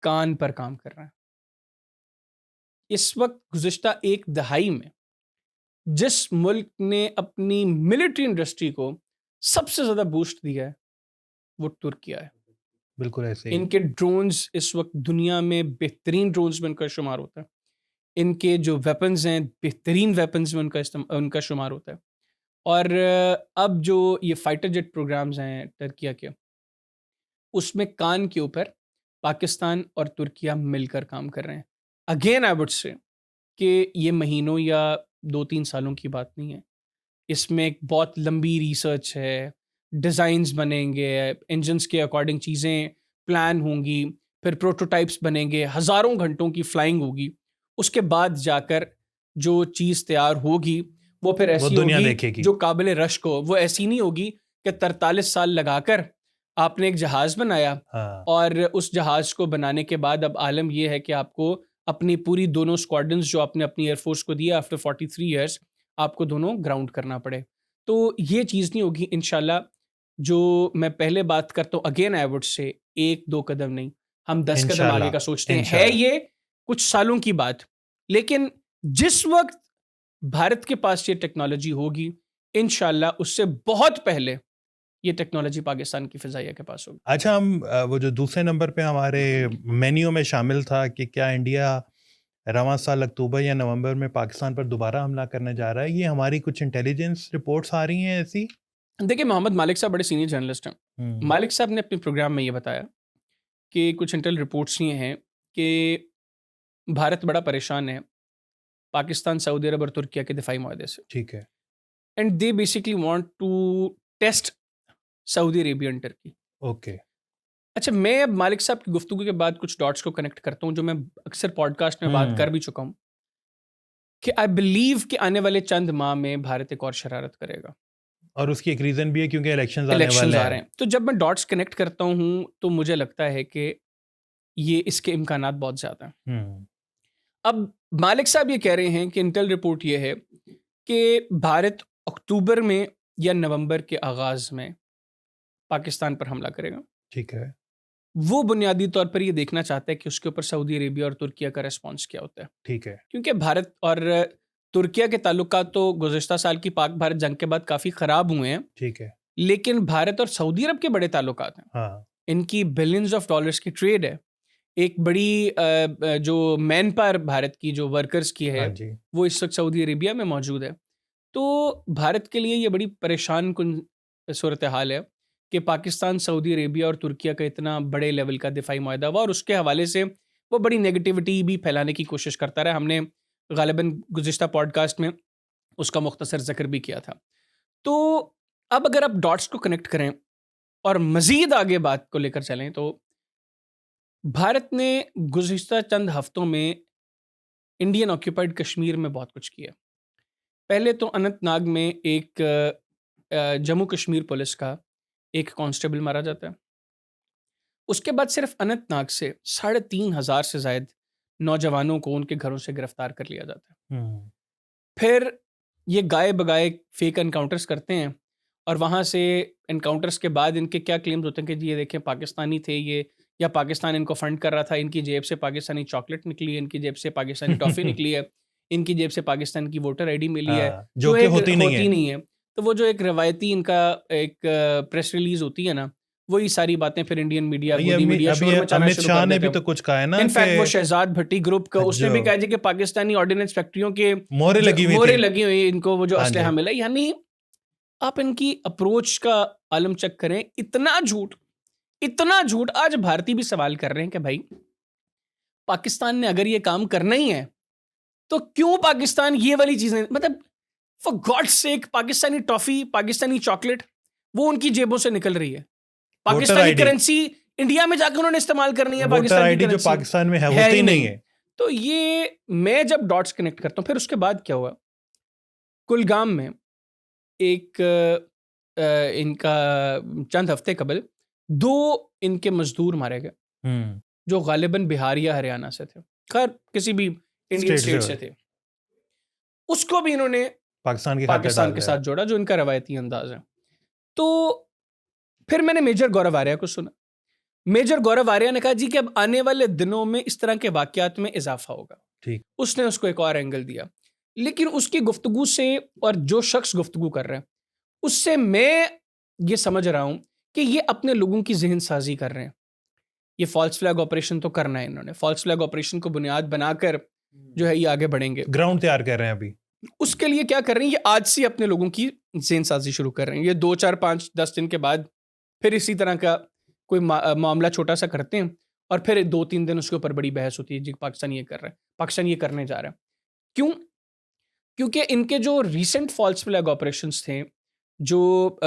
S2: कान पर काम कर रहे हैं। इस वक्त गुज़िश्ता 1 दहाई में जिस मुल्क ने अपनी मिलिट्री इंडस्ट्री को सबसे ज़्यादा बूस्ट दिया है, वो तुर्किया है।
S1: बिल्कुल ऐसे ही।
S2: इनके ड्रोन्स इस वक्त दुनिया में बेहतरीन ड्रोन्स में उनका शुमार होता है। इनके जो वेपन्स हैं, बेहतरीन वेपन्स में उनका शुमार होता है। और अब जो ये फाइटर जेट प्रोग्राम्स हैं तुर्किया के, उसमें कान के ऊपर पाकिस्तान और तुर्किया मिलकर काम कर रहे हैं। अगेन आई वुड से कि ये महीनों या 2-3 सालों की बात नहीं है। इसमें एक बहुत लंबी रिसर्च है, डिज़ाइन्स बनेंगे, इंजन्स के अकॉर्डिंग चीज़ें प्लान होंगी, फिर प्रोटोटाइप्स बनेंगे, हज़ारों घंटों की फ्लाइंग होगी। उसके बाद जाकर जो चीज़ तैयार होगी, वो फिर
S1: वो
S2: ऐसी
S1: दुनिया
S2: होगी
S1: देखेगी।
S2: जो काबिल रश्क हो। वो ऐसी नहीं होगी कि 43 साल लगाकर आपने एक जहाज़ बनाया,
S1: हाँ।
S2: और उस जहाज़ को बनाने के बाद अब आलम ये है कि आपको अपनी पूरी दोनों स्क्वाड्रन्स जो आपने अपनी एयरफोर्स को दिया आफ्टर 43 ईयर्स, आपको दोनों ग्राउंड करना पड़े। तो ये चीज़ नहीं होगी इंशाल्लाह। जो मैं पहले बात करता हूँ, अगेन आई वुड से 1-2 कदम नहीं, हम 10 कदम आगे
S1: इंशाल्लाह।
S2: का सोचते हैं। है
S1: इंशाल्लाह।
S2: ये कुछ सालों की बात, लेकिन जिस वक़्त भारत के पास ये टेक्नोलॉजी होगी, इंशाल्लाह उससे बहुत पहले ये टेक्नोलॉजी पाकिस्तान की फ़िज़ाइया के पास होगी।
S1: अच्छा, हम वो जो दूसरे नंबर पे हमारे मेन्यू में शामिल था कि क्या इंडिया रवां साल अक्टूबर या नवंबर में पाकिस्तान पर दोबारा हमला करने जा रहा है, ये हमारी कुछ इंटेलिजेंस रिपोर्ट्स आ रही हैं ऐसी?
S2: देखिए, मोहम्मद मालिक साहब बड़े सीनियर जर्नलिस्ट हैं।
S1: हम्म।
S2: मालिक साहब ने अपने प्रोग्राम में ये बताया कि कुछ इंटेल रिपोर्ट्स ये हैं कि भारत बड़ा परेशान है पाकिस्तान, सऊदी अरब और तुर्किया के दिफाई मुआहदे से,
S1: ठीक है।
S2: And they basically want to test Saudi Arabia and Turkey.
S1: Okay.
S2: अच्छा, मैं अब मालिक साहब की गुफ्तगू के बाद कुछ डॉट्स को कनेक्ट करता हूँ जो मैं अक्सर पॉडकास्ट में बात कर भी चुका हूँ, कि आई बिलीव कि आने वाले चंद माह में भारत एक और शरारत करेगा।
S1: और उसकी एक रीजन भी है क्योंकि इलेक्शंस आने
S2: इलेक्शंस
S1: वाले
S2: आ
S1: हैं।
S2: रहे हैं, तो जब मैं डॉट्स कनेक्ट करता हूँ तो मुझे लगता है कि ये इसके इम्कानात बहुत ज़्यादा हैं।
S1: हम्म।
S2: अब मालिक साहब ये कह रहे हैं कि इंटेल रिपोर्ट ये है कि भारत अक्टूबर में या नवंबर के आगाज़ में पाकिस्तान पर हमला करेगा।
S1: ठीक है।
S2: वो बुनियादी तौर पर ये देखना चाहता है कि उसके ऊपर सऊदी अरेबिया और तुर्किया का रिस्पॉन्स क्या होता है।
S1: ठीक है।
S2: क्योंकि भारत और तुर्किया के ताल्लुकात तो गुज़िश्ता साल की पाक भारत जंग के बाद काफ़ी ख़राब हुए हैं,
S1: ठीक है।
S2: लेकिन भारत और सऊदी अरब के बड़े ताल्लुकात हैं।
S1: हाँ।
S2: इनकी बिलियंस ऑफ डॉलर्स की ट्रेड है। एक बड़ी जो मैन पावर भारत की जो वर्कर्स की है,
S1: हाँ जी।
S2: वो इस वक्त सऊदी अरेबिया में मौजूद है। तो भारत के लिए ये बड़ी परेशान कुन सूरत हाल है कि पाकिस्तान, सऊदी अरेबिया और तुर्किया का इतना बड़े लेवल का दिफाई मुआहदा हुआ और उसके हवाले से वो बड़ी नेगेटिविटी भी फैलाने की कोशिश करता रहा। हमने गालिबन गुज़िश्ता पॉडकास्ट में उसका मुख्तसर ज़िक्र भी किया था। तो अब अगर आप डॉट्स को कनेक्ट करें और मज़ीद आगे बात को लेकर चलें, तो भारत ने गुज़िश्ता चंद हफ्तों में इंडियन ऑक्यूपाइड कश्मीर में बहुत कुछ किया। पहले तो अनंतनाग में एक जम्मू कश्मीर पुलिस का एक कांस्टेबल मारा जाता है। उसके बाद सिर्फ अनंतनाग से 3,500 से ज़ायद नौजवानों को उनके घरों से गिरफ्तार कर लिया जाता है। फिर ये गाए बगाए फेक एनकाउंटर्स करते हैं और वहाँ से एनकाउंटर्स के बाद इनके क्या क्लेम्स होते हैं कि जी ये देखें पाकिस्तानी थे ये, या पाकिस्तान इनको फंड कर रहा था, इनकी जेब से पाकिस्तानी चॉकलेट निकली है, इनकी जेब से पाकिस्तानी टॉफ़ी निकली है, इनकी जेब से पाकिस्तान की वोटर आईडी मिली है,
S1: जो कि
S2: एक
S1: होती नहीं है।
S2: तो वो जो एक रवायती इनका एक प्रेस रिलीज होती है ना, वही सारी बातें फिर इंडियन मीडिया, गोदी मीडिया शोर मचाना
S1: अमित
S2: शुरू
S1: शाह
S2: कर
S1: ने
S2: देते
S1: भी
S2: हैं।
S1: तो कुछ कहा है ना
S2: इनफैक्ट वो
S1: कि
S2: शहजाद भट्टी ग्रुप का, उसने भी कहा जी कि पाकिस्तानी ऑर्डिनेंस फैक्ट्रियों के
S1: मोहरें लगी हुई
S2: मोहरें
S1: थी।
S2: लगी हुई इनको वो जो
S1: हाँ
S2: असलहा
S1: जी।
S2: मिला। यानी आप इनकी अप्रोच का आलम चेक करें, इतना झूठ। आज भारतीय भी सवाल कर रहे हैं कि भाई पाकिस्तान ने अगर ये काम करना ही है तो क्यों पाकिस्तान ये वाली चीजें, मतलब for God's sake Pakistani toffee, Pakistani chocolate वो उनकी जेबों से निकल रही है। पाकिस्तानी करेंसी इंडिया में जाकर उन्होंने इस्तेमाल करनी है, पाकिस्तान की
S1: जो
S2: करेंसी
S1: पाकिस्तान में है होती ही नहीं है।
S2: तो ये मैं जब डॉट्स कनेक्ट करता हूं, फिर उसके बाद क्या हुआ, कुलगाम में एक इनका चंद हफ्ते कबल 2 इनके मजदूर मारे गए जो गालिबन बिहार या हरियाणा से थे, खैर किसी भी इंडियन स्टेट से थे। उसको भी इन्होंने पाकिस्तान के साथ जोड़ा, जो इनका रवायती अंदाज है। तो फिर मैंने मेजर गौरव आर्या को सुना। मेजर गौरव आर्या ने कहा जी कि अब आने वाले दिनों में इस तरह के वाकयात में इजाफा होगा।
S1: ठीक।
S2: उसने उसको एक और एंगल दिया, लेकिन उसकी गुफ्तगू से और जो शख्स गुफ्तगू कर रहे हैं उससे मैं ये समझ रहा हूं कि ये अपने लोगों की जहन साजी कर रहे हैं। ये फॉल्स फ्लैग ऑपरेशन तो करना है, इन्होंने फॉल्स फ्लैग ऑपरेशन को बुनियाद बनाकर जो है ये आगे बढ़ेंगे,
S1: ग्राउंड तैयार कर रहे हैं। अभी
S2: उसके लिए क्या कर रहे हैं, ये आज से अपने लोगों की जहन साजी शुरू कर रहे हैं। ये 2, 4, 5, 10 दिन के बाद फिर इसी तरह का कोई मामला छोटा सा करते हैं और फिर 2-3 दिन उसके ऊपर बड़ी बहस होती है जी पाकिस्तान ये कर रहा है, पाकिस्तान ये करने जा रहा है। क्यों? क्योंकि इनके जो रीसेंट फॉल्स फ्लैग ऑपरेशंस थे, जो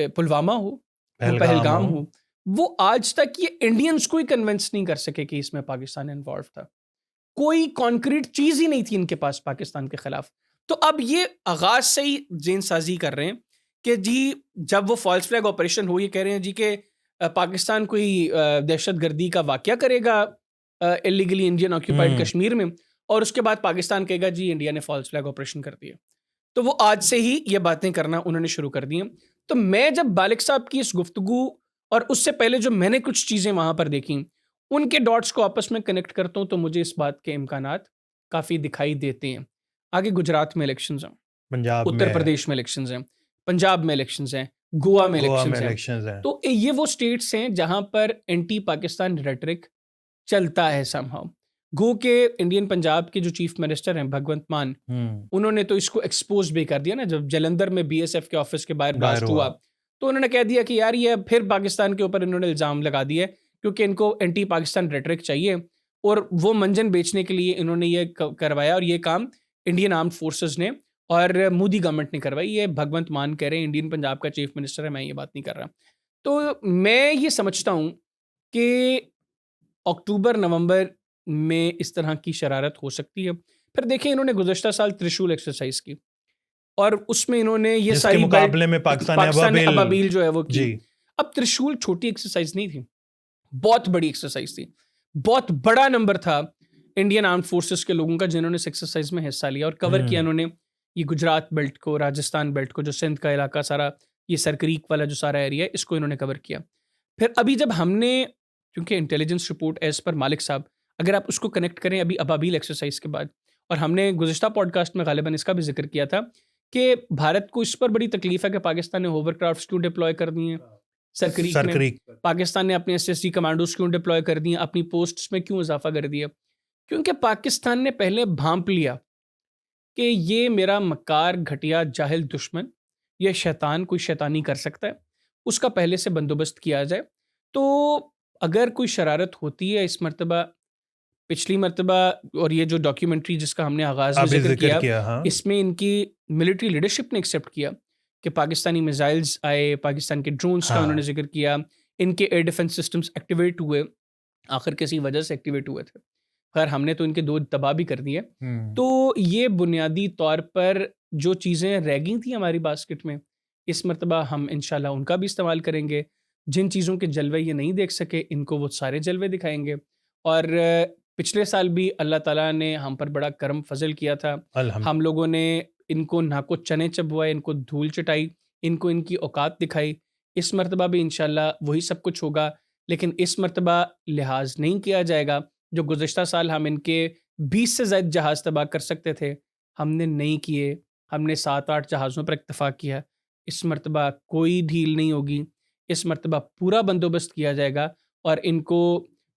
S2: पुलवामा हो, पहलगाम हो, वो आज तक ये इंडियंस को ही कन्विंस नहीं कर सके कि इसमें पाकिस्तान इन्वॉल्व था। कोई कॉन्क्रीट चीज ही नहीं थी इनके पास पाकिस्तान के खिलाफ। तो अब ये आगाज से ही जेनसाजी कर रहे हैं कि जी जब वो फॉल्स फ्लैग ऑपरेशन हो, ये कह रहे हैं जी कि पाकिस्तान कोई दहशतगर्दी का वाकया करेगा इलीगली इंडियन ऑक्यूपाइड कश्मीर में, और उसके बाद पाकिस्तान कहेगा जी इंडिया ने फॉल्स फ्लैग ऑपरेशन कर दिया। तो वो आज से ही ये बातें करना उन्होंने शुरू कर दी हैं। तो मैं जब बालिक साहब की इस गुफ्तगू और उससे पहले जो मैंने कुछ चीज़ें वहाँ पर देखी, उनके डॉट्स को आपस में कनेक्ट करता हूँ, तो मुझे इस बात के इम्कानात काफ़ी दिखाई देते हैं। आगे गुजरात में इलेक्शंस हैं,
S1: पंजाब
S2: उत्तर प्रदेश में इलेक्शंस हैं, पंजाब में इलेक्शंस हैं, गोवा में इलेक्शंस हैं। तो ये वो स्टेट्स हैं जहाँ पर एंटी पाकिस्तान रेटरिक चलता है समहाउ। गो के इंडियन पंजाब के जो चीफ मिनिस्टर हैं भगवंत मान, उन्होंने तो इसको एक्सपोज भी कर दिया ना, जब जलंधर में बीएसएफ के ऑफिस के बाहर ब्लास्ट हुआ तो उन्होंने कह दिया कि यार ये फिर पाकिस्तान के ऊपर इन्होंने इल्ज़ाम लगा दिए क्योंकि इनको एंटी पाकिस्तान रेटरिक चाहिए और वो मंजन बेचने के लिए इन्होंने ये करवाया, और ये काम इंडियन आर्म्ड फोर्सेस ने और मोदी गवर्नमेंट ने करवाई। ये भगवंत मान कह रहे हैं, इंडियन पंजाब का चीफ मिनिस्टर है, मैं ये बात नहीं कर रहा। तो मैं ये समझता हूँ कि अक्टूबर नवंबर में इस तरह की शरारत हो सकती है। फिर देखिए इन्होंने गुज़श्ता साल त्रिशूल एक्सरसाइज की और उसमें इन्होंने ये सारी
S1: मुकाबले में पाकिस्तान ने
S2: अबाबील जो है वो की। अब त्रिशूल छोटी एक्सरसाइज नहीं थी, बहुत बड़ी एक्सरसाइज थी, बहुत बड़ा नंबर था इंडियन आर्म्ड फोर्सेस के लोगों का जिन्होंने इस एक्सरसाइज में हिस्सा लिया और कवर किया इन्होंने ये गुजरात बेल्ट को, राजस्थान बेल्ट को, जो सिंध का इलाका सारा, ये सरक्रीक वाला जो सारा एरिया है, इसको इन्होंने कवर किया। फिर अभी जब हमने, क्योंकि इंटेलिजेंस रिपोर्ट एज पर मालिक साहब, अगर आप उसको कनेक्ट करें अभी अबाबील एक्सरसाइज के बाद, और हमने गुज़िश्ता पॉडकास्ट में गालिबन इसका भी जिक्र किया था कि भारत को इस पर बड़ी तकलीफ है कि पाकिस्तान ने होवरक्राफ्ट्स क्यों डिप्लॉय कर दिए हैं सरक्रीक में, पाकिस्तान ने अपने एसएसजी कमांडोज क्यों डिप्लॉय कर दिए, अपनी पोस्ट्स में क्यों इजाफा कर दिया, क्योंकि पाकिस्तान ने पहले भांप लिया कि ये मेरा मक्कार, घटिया, जाहिल दुश्मन, ये शैतान कोई शैतानी कर सकता है, उसका पहले से बंदोबस्त किया जाए। तो अगर कोई शरारत होती है इस मर्तबा, पिछली मर्तबा, और ये जो डॉक्यूमेंट्री जिसका हमने आगाज़ में
S1: अभी
S2: ज़िक्र
S1: जिक्र
S2: किया,
S1: किया, हाँ।
S2: इसमें इनकी मिलिट्री लीडरशिप ने एक्सेप्ट किया कि पाकिस्तानी मिसाइल्स आए, पाकिस्तान के ड्रोन्स का
S1: हाँ।
S2: उन्होंने ज़िक्र किया, इनके एयर डिफेंस सिस्टम्स एक्टिवेट हुए, आखिर किसी वजह से एक्टिवेट हुए थे। खैर हमने तो इनके 2 तबाह भी कर दिए। तो ये बुनियादी तौर पर जो चीज़ें रह गई थी हमारी बास्केट में, इस मर्तबा हम इंशाल्लाह उनका भी इस्तेमाल करेंगे। जिन चीज़ों के जलवे ये नहीं देख सके, इनको वो सारे जलवे दिखाएँगे। और पिछले साल भी अल्लाह ताला ने हम पर बड़ा करम फ़ज़ल किया था।
S1: अल्हम्दुलिल्लाह।
S2: हम लोगों ने इनको ना को चने चबवाए, इनको धूल चटाई, इनको इनकी औकात दिखाई। इस मर्तबा भी इंशाल्लाह वही सब कुछ होगा, लेकिन इस मर्तबा लिहाज़ नहीं किया जाएगा। जो गुज़िश्ता साल हम इनके 20 से ज़ायद जहाज़ तबाह कर सकते थे, हमने नहीं किए। हमने 7-8 जहाज़ों पर इत्तफ़ाक़ किया। इस मर्तबा कोई ढील नहीं होगी। इस मर्तबा पूरा बंदोबस्त किया जाएगा और इनको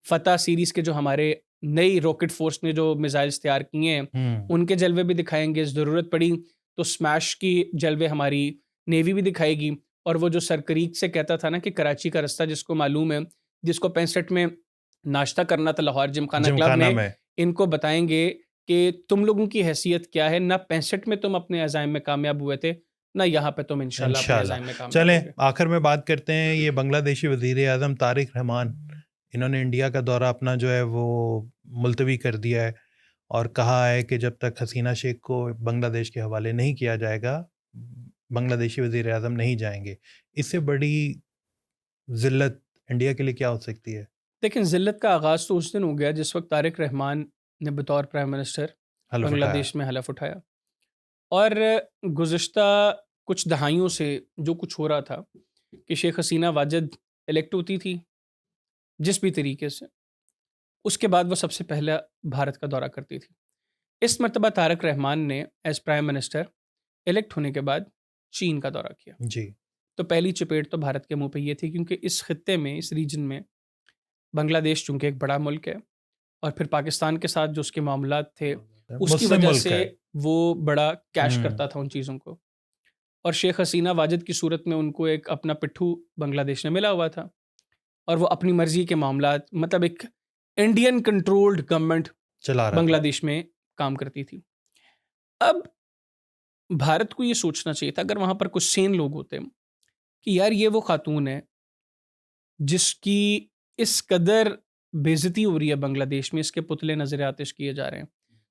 S2: फ़तह सीरीज़ के जो हमारे नई रॉकेट फ़ोर्स ने जो मिसाइल्स तैयार किए हैं, उनके जलवे भी दिखाएँगे। ज़रूरत पड़ी तो स्मैश की जलवे हमारी नेवी भी दिखाएगी। और वो जो सरकरीक से कहता था ना कि कराची का रास्ता जिसको मालूम है, जिसको 65 में नाश्ता करना था लाहौर जिमखाना क्लब
S1: जिमखाना
S2: में,
S1: में।
S2: इनको बताएँगे कि तुम लोगों की हैसियत क्या है। ना 65 में तुम अपने अज़ाइम में कामयाब हुए थे, ना यहाँ पे तुम इंशाल्लाह अपने
S1: इंशाल्लाह।
S2: अज़ाइम में कामयाब
S1: चलें,
S2: होगे।
S1: आखिर में बात करते हैं, ये बांग्लादेशी वज़ीर-ए-आज़म तारिक रहमान, इन्होंने इंडिया का दौरा अपना जो है वो मुलतवी कर दिया है और कहा है कि जब तक हसीना शेख को बांग्लादेश के हवाले नहीं किया जाएगा, बांग्लादेशी वज़ीर-ए-आज़म नहीं जाएँगे। इससे बड़ी ज़िल्लत इंडिया के लिए क्या हो सकती है?
S2: लेकिन ज़िल्लत का आगाज़ तो उस दिन हो गया जिस वक़्त तारिक रहमान ने बतौर प्राइम मिनिस्टर
S1: हलफ़ उठाया।
S2: बांग्लादेश में हलफ़ उठाया। और गुज़िश्ता कुछ दहाइयों से जो कुछ हो रहा था कि शेख हसीना वाजिद इलेक्ट होती थी जिस भी तरीके से, उसके बाद वो सबसे पहला भारत का दौरा करती थी। इस मर्तबा तारिक रहमान ने एज़ प्राइम मिनिस्टर इलेक्ट होने के बाद चीन का दौरा किया।
S1: जी।
S2: तो पहली चपेट तो भारत के मुँह पे ये थी, क्योंकि इस खित्ते में, इस रीजन में बांग्लादेश चूँकि एक बड़ा मुल्क है और फिर पाकिस्तान के साथ जो उसके मामलात थे, उसकी
S1: मुस्लिम
S2: वजह
S1: मुल्क
S2: से
S1: है।
S2: वो बड़ा कैश
S1: हुँ।
S2: करता था उन चीज़ों को। और शेख हसीना वाजिद की सूरत में उनको एक अपना पिट्ठू बांग्लादेश ने मिला हुआ था और वो अपनी मर्ज़ी के मामलात, मतलब एक इंडियन कंट्रोल्ड गवर्नमेंट
S1: चला रहा था।
S2: बांग्लादेश में काम करती थी। अब भारत को ये सोचना चाहिए था अगर वहाँ पर कुछ सेन लोग होते कि यार ये वो खातून है जिसकी इस कदर बेइज्जती हो रही है बांग्लादेश में, इसके पुतले नज़र आतिश किए जा रहे हैं,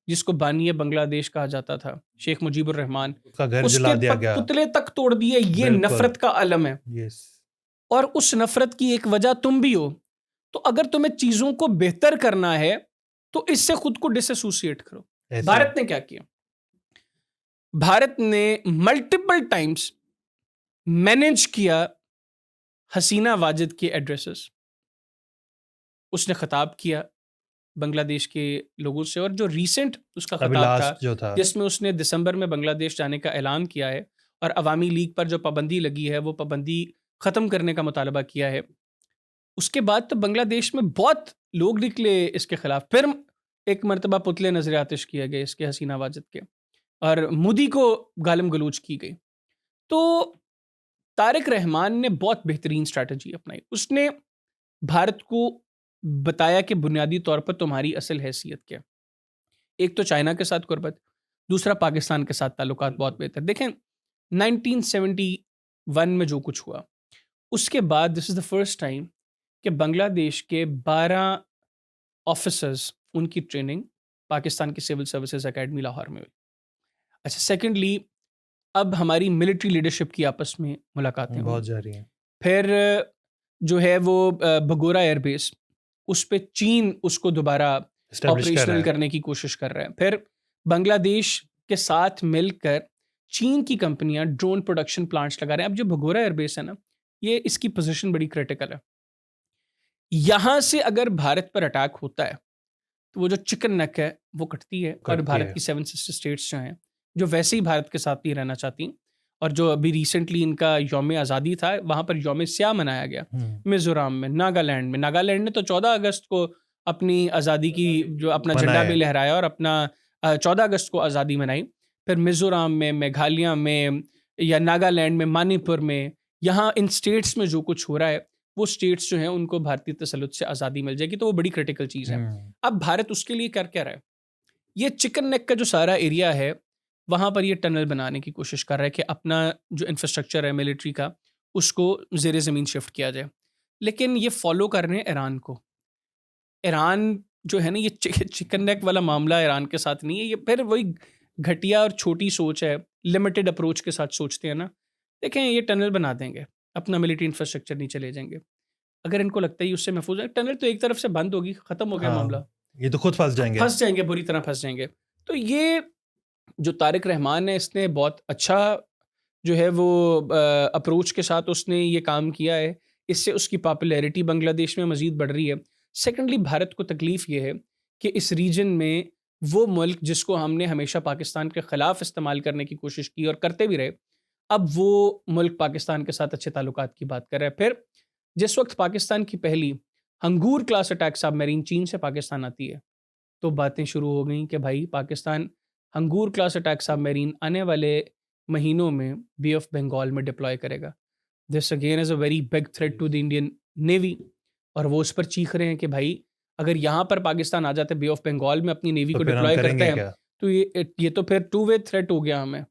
S2: जिसको बानिए बांग्लादेश कहा जाता था, शेख मुजीबुर रहमान,
S1: उसका घर
S2: उसके
S1: जला दिया गया।
S2: पुतले तक तोड़ दिए। ये
S1: बिल्कुल।
S2: नफ़रत का अलम है
S1: यस।
S2: और उस नफ़रत की एक वजह तुम भी हो। तो अगर तुम्हें चीज़ों को बेहतर करना है, तो इससे खुद को डिसएसोसिएट करो।
S1: ऐसे
S2: भारत ने क्या किया? भारत ने मल्टीपल टाइम्स मैनेज किया हसीना वाजिद के एड्रेसेस। उसने खिताब किया बांग्लादेश के लोगों से, और जो रीसेंट उसका
S1: अभी
S2: खिताब था
S1: लास्ट जो था।
S2: जिसमें उसने दिसंबर में बांग्लादेश जाने का ऐलान किया है और अवामी लीग पर जो पाबंदी लगी है वो पाबंदी ख़त्म करने का मुतालबा किया है, उसके बाद तो बांग्लादेश में बहुत लोग निकले इसके खिलाफ। फिर एक मरतबा पुतले नजर आतिश किए गए इसके हसीना वाजिद के और मोदी को गालम गलूच की गई। तो तारिक रहमान ने बहुत बेहतरीन स्ट्रैटेजी अपनाई। उसने भारत को बताया कि बुनियादी तौर पर तुम्हारी असल हैसियत क्या है। एक तो चाइना के साथ कुर्बत, दूसरा पाकिस्तान के साथ ताल्लुकात बहुत बेहतर। देखें 1971 में जो कुछ हुआ, उसके बाद this is the first time कि बांग्लादेश के 12 ऑफिसर्स, उनकी ट्रेनिंग पाकिस्तान की सिविल सर्विसेज एकेडमी लाहौर में हुई। अच्छा, सेकेंडली अब हमारी मिलिट्री लीडरशिप की आपस में मुलाकातें हुई।
S1: बहुत जा रही हैं।
S2: फिर जो है वो भगोरा एयरबेस, उस पे चीन उसको दोबारा
S1: एस्टेब्लिश कर रहा
S2: ऑपरेशनल
S1: है।
S2: करने की कोशिश कर रहा है। फिर बांग्लादेश के साथ मिलकर चीन की कंपनियां ड्रोन प्रोडक्शन प्लांट्स लगा रहे हैं। अब जो भगोरा एयरबेस है ना, ये इसकी पोजीशन बड़ी क्रिटिकल है। यहाँ से अगर भारत पर अटैक होता है तो वो जो चिकन नेक है वो कटती है, और
S1: कटती
S2: भारत
S1: है।
S2: की 7 सिस्टर स्टेट्स जो हैं, जो वैसे ही भारत के साथ नहीं रहना चाहती, और जो अभी रिसेंटली इनका यौम आज़ादी था, वहाँ पर यौम स्याह मनाया गया मिज़ोरम में, नागालैंड में। नागालैंड ने तो 14 अगस्त को अपनी आज़ादी की जो अपना झंडा
S1: मनाया
S2: भी
S1: है।
S2: लहराया और अपना 14 अगस्त को आज़ादी मनाई। फिर मिजोरम में, मेघालय में या नागालैंड में, मणिपुर में, यहाँ इन स्टेट्स में जो कुछ हो रहा है वो स्टेट्स जो हैं उनको भारतीय तसल्लुत से आज़ादी मिल जाएगी, तो वो बड़ी क्रिटिकल चीज़ है। अब भारत उसके लिए कर क्या रहा है? ये चिकन नेक का जो सारा एरिया है वहाँ पर ये टनल बनाने की कोशिश कर रहा है कि अपना जो इंफ्रास्ट्रक्चर है मिलिट्री का उसको ज़ेर ज़मीन शिफ्ट किया जाए। लेकिन ये फॉलो कर रहे हैं ईरान को। ईरान जो है ना, ये चिकन नेक वाला मामला ईरान के साथ नहीं है, ये फिर वही घटिया और छोटी सोच है, लिमिटेड अप्रोच के साथ सोचते हैं ना। देखें, ये टनल बना देंगे, अपना मिलिट्री इंफ्रास्ट्रक्चर नीचे ले जाएंगे। अगर इनको लगता है उससे महफूज है, टनल तो एक तरफ से बंद होगी, ख़त्म हो गया मामला।
S1: ये तो खुद फंस जाएंगे,
S2: बुरी तरह फंस जाएंगे। तो ये जो तारिक रहमान है, इसने बहुत अच्छा जो है वो अप्रोच के साथ उसने ये काम किया है। इससे उसकी पॉपुलैरिटी बांग्लादेश में मज़ीद बढ़ रही है। सेकेंडली, भारत को तकलीफ़ ये है कि इस रीजन में वो मुल्क जिसको हमने हमेशा पाकिस्तान के ख़िलाफ़ इस्तेमाल करने की कोशिश की और करते भी रहे, अब वो मुल्क पाकिस्तान के साथ अच्छे ताल्लुकात की बात कर रहा है। फिर जिस वक्त पाकिस्तान की पहली हंगूर क्लास अटैक सबमरीन चीन से पाकिस्तान आती है, तो बातें शुरू हो गई कि भाई पाकिस्तान हंगूर क्लास अटैक सबमरीन आने वाले महीनों में बे ऑफ बंगाल में डिप्लॉय करेगा। This again is a very big threat to the Indian navy. और वो उस पर चीख रहे हैं कि भाई अगर यहाँ पर पाकिस्तान आ जाते हैं बे ऑफ बंगाल में अपनी नेवी
S1: तो
S2: को
S1: फिर हम
S2: डिप्लॉय करते
S1: करेंगे
S2: हैं,
S1: क्या?
S2: तो ये तो फिर टू वे थ्रेट हो गया हमें।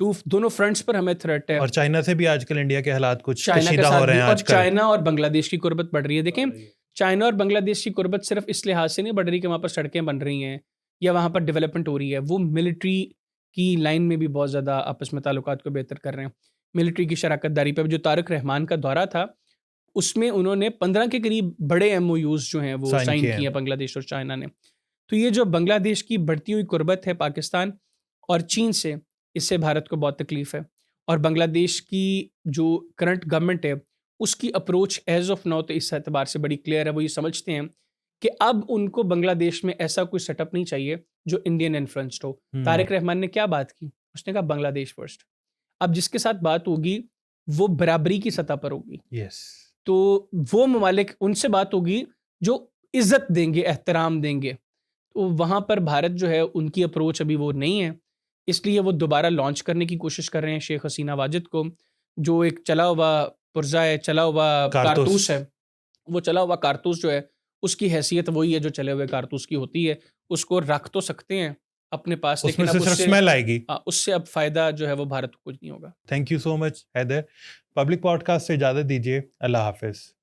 S2: दोनों फ्रंट्स पर हमें थ्रेट है।
S1: और चाइना से भी आजकल इंडिया के हालात कुछ
S2: चाइना के
S1: कशीदा हो
S2: साथ
S1: रहे
S2: भी,
S1: हैं
S2: और
S1: आजकल।
S2: चाइना और बांग्लादेश की कुर्बत बढ़ रही है। देखें, चाइना और बांग्लादेश की कुर्बत सिर्फ इस लिहाज से नहीं बढ़ रही कि वहाँ पर सड़कें बन रही हैं या वहाँ पर डेवलपमेंट हो रही है, वो मिलिट्री की लाइन में भी बहुत ज़्यादा आपस में ताल्लुकात को बेहतर कर रहे हैं। मिलिट्री की शराकत दारी पर जो तारिक रहमान का दौरा था, उसमें उन्होंने 15 के करीब बड़े MOUs जो हैं वो
S1: साइन
S2: साइन
S1: किए
S2: किए
S1: हैं।
S2: हैं बांग्लादेश और चाइना ने। तो ये जो बांग्लादेश की बढ़ती हुई कुर्बत है पाकिस्तान और चीन से, इससे भारत को बहुत तकलीफ है। और बांग्लादेश की जो करंट गवर्नमेंट है उसकी अप्रोच एज ऑफ नाउ तो इस एतबार से बड़ी क्लियर है। वो ये समझते हैं कि अब उनको बांग्लादेश में ऐसा कोई सेटअप नहीं चाहिए जो इंडियन इन्फ्लुएंस्ड हो। तारिक रहमान ने क्या बात की? उसने कहा बांग्लादेश फर्स्ट। अब जिसके साथ बात होगी वो बराबरी की सतह पर होगी।
S1: यस।
S2: तो वो ममालिक, उनसे बात होगी जो इज्जत देंगे, एहतराम देंगे। तो वहाँ पर भारत जो है उनकी अप्रोच अभी वो नहीं है, इसलिए वो दोबारा लॉन्च करने की कोशिश कर रहे हैं शेख हसीना वाजिद को, जो एक चला हुआ पुर्जा है, चला हुआ कारतूस है। वो चला हुआ कारतूस जो है उसकी हैसियत वही है जो चले हुए कारतूस की होती है। उसको रख तो सकते हैं अपने पास,
S1: उसमें
S2: लेकिन
S1: से
S2: अब
S1: सिर्फ स्मेल आएगी।
S2: उससे अब फ़ायदा जो है वो भारत को कुछ नहीं होगा।
S1: Thank you so much Haider. Public podcast से इजाज़त दीजिए। अल्लाह हाफिज़।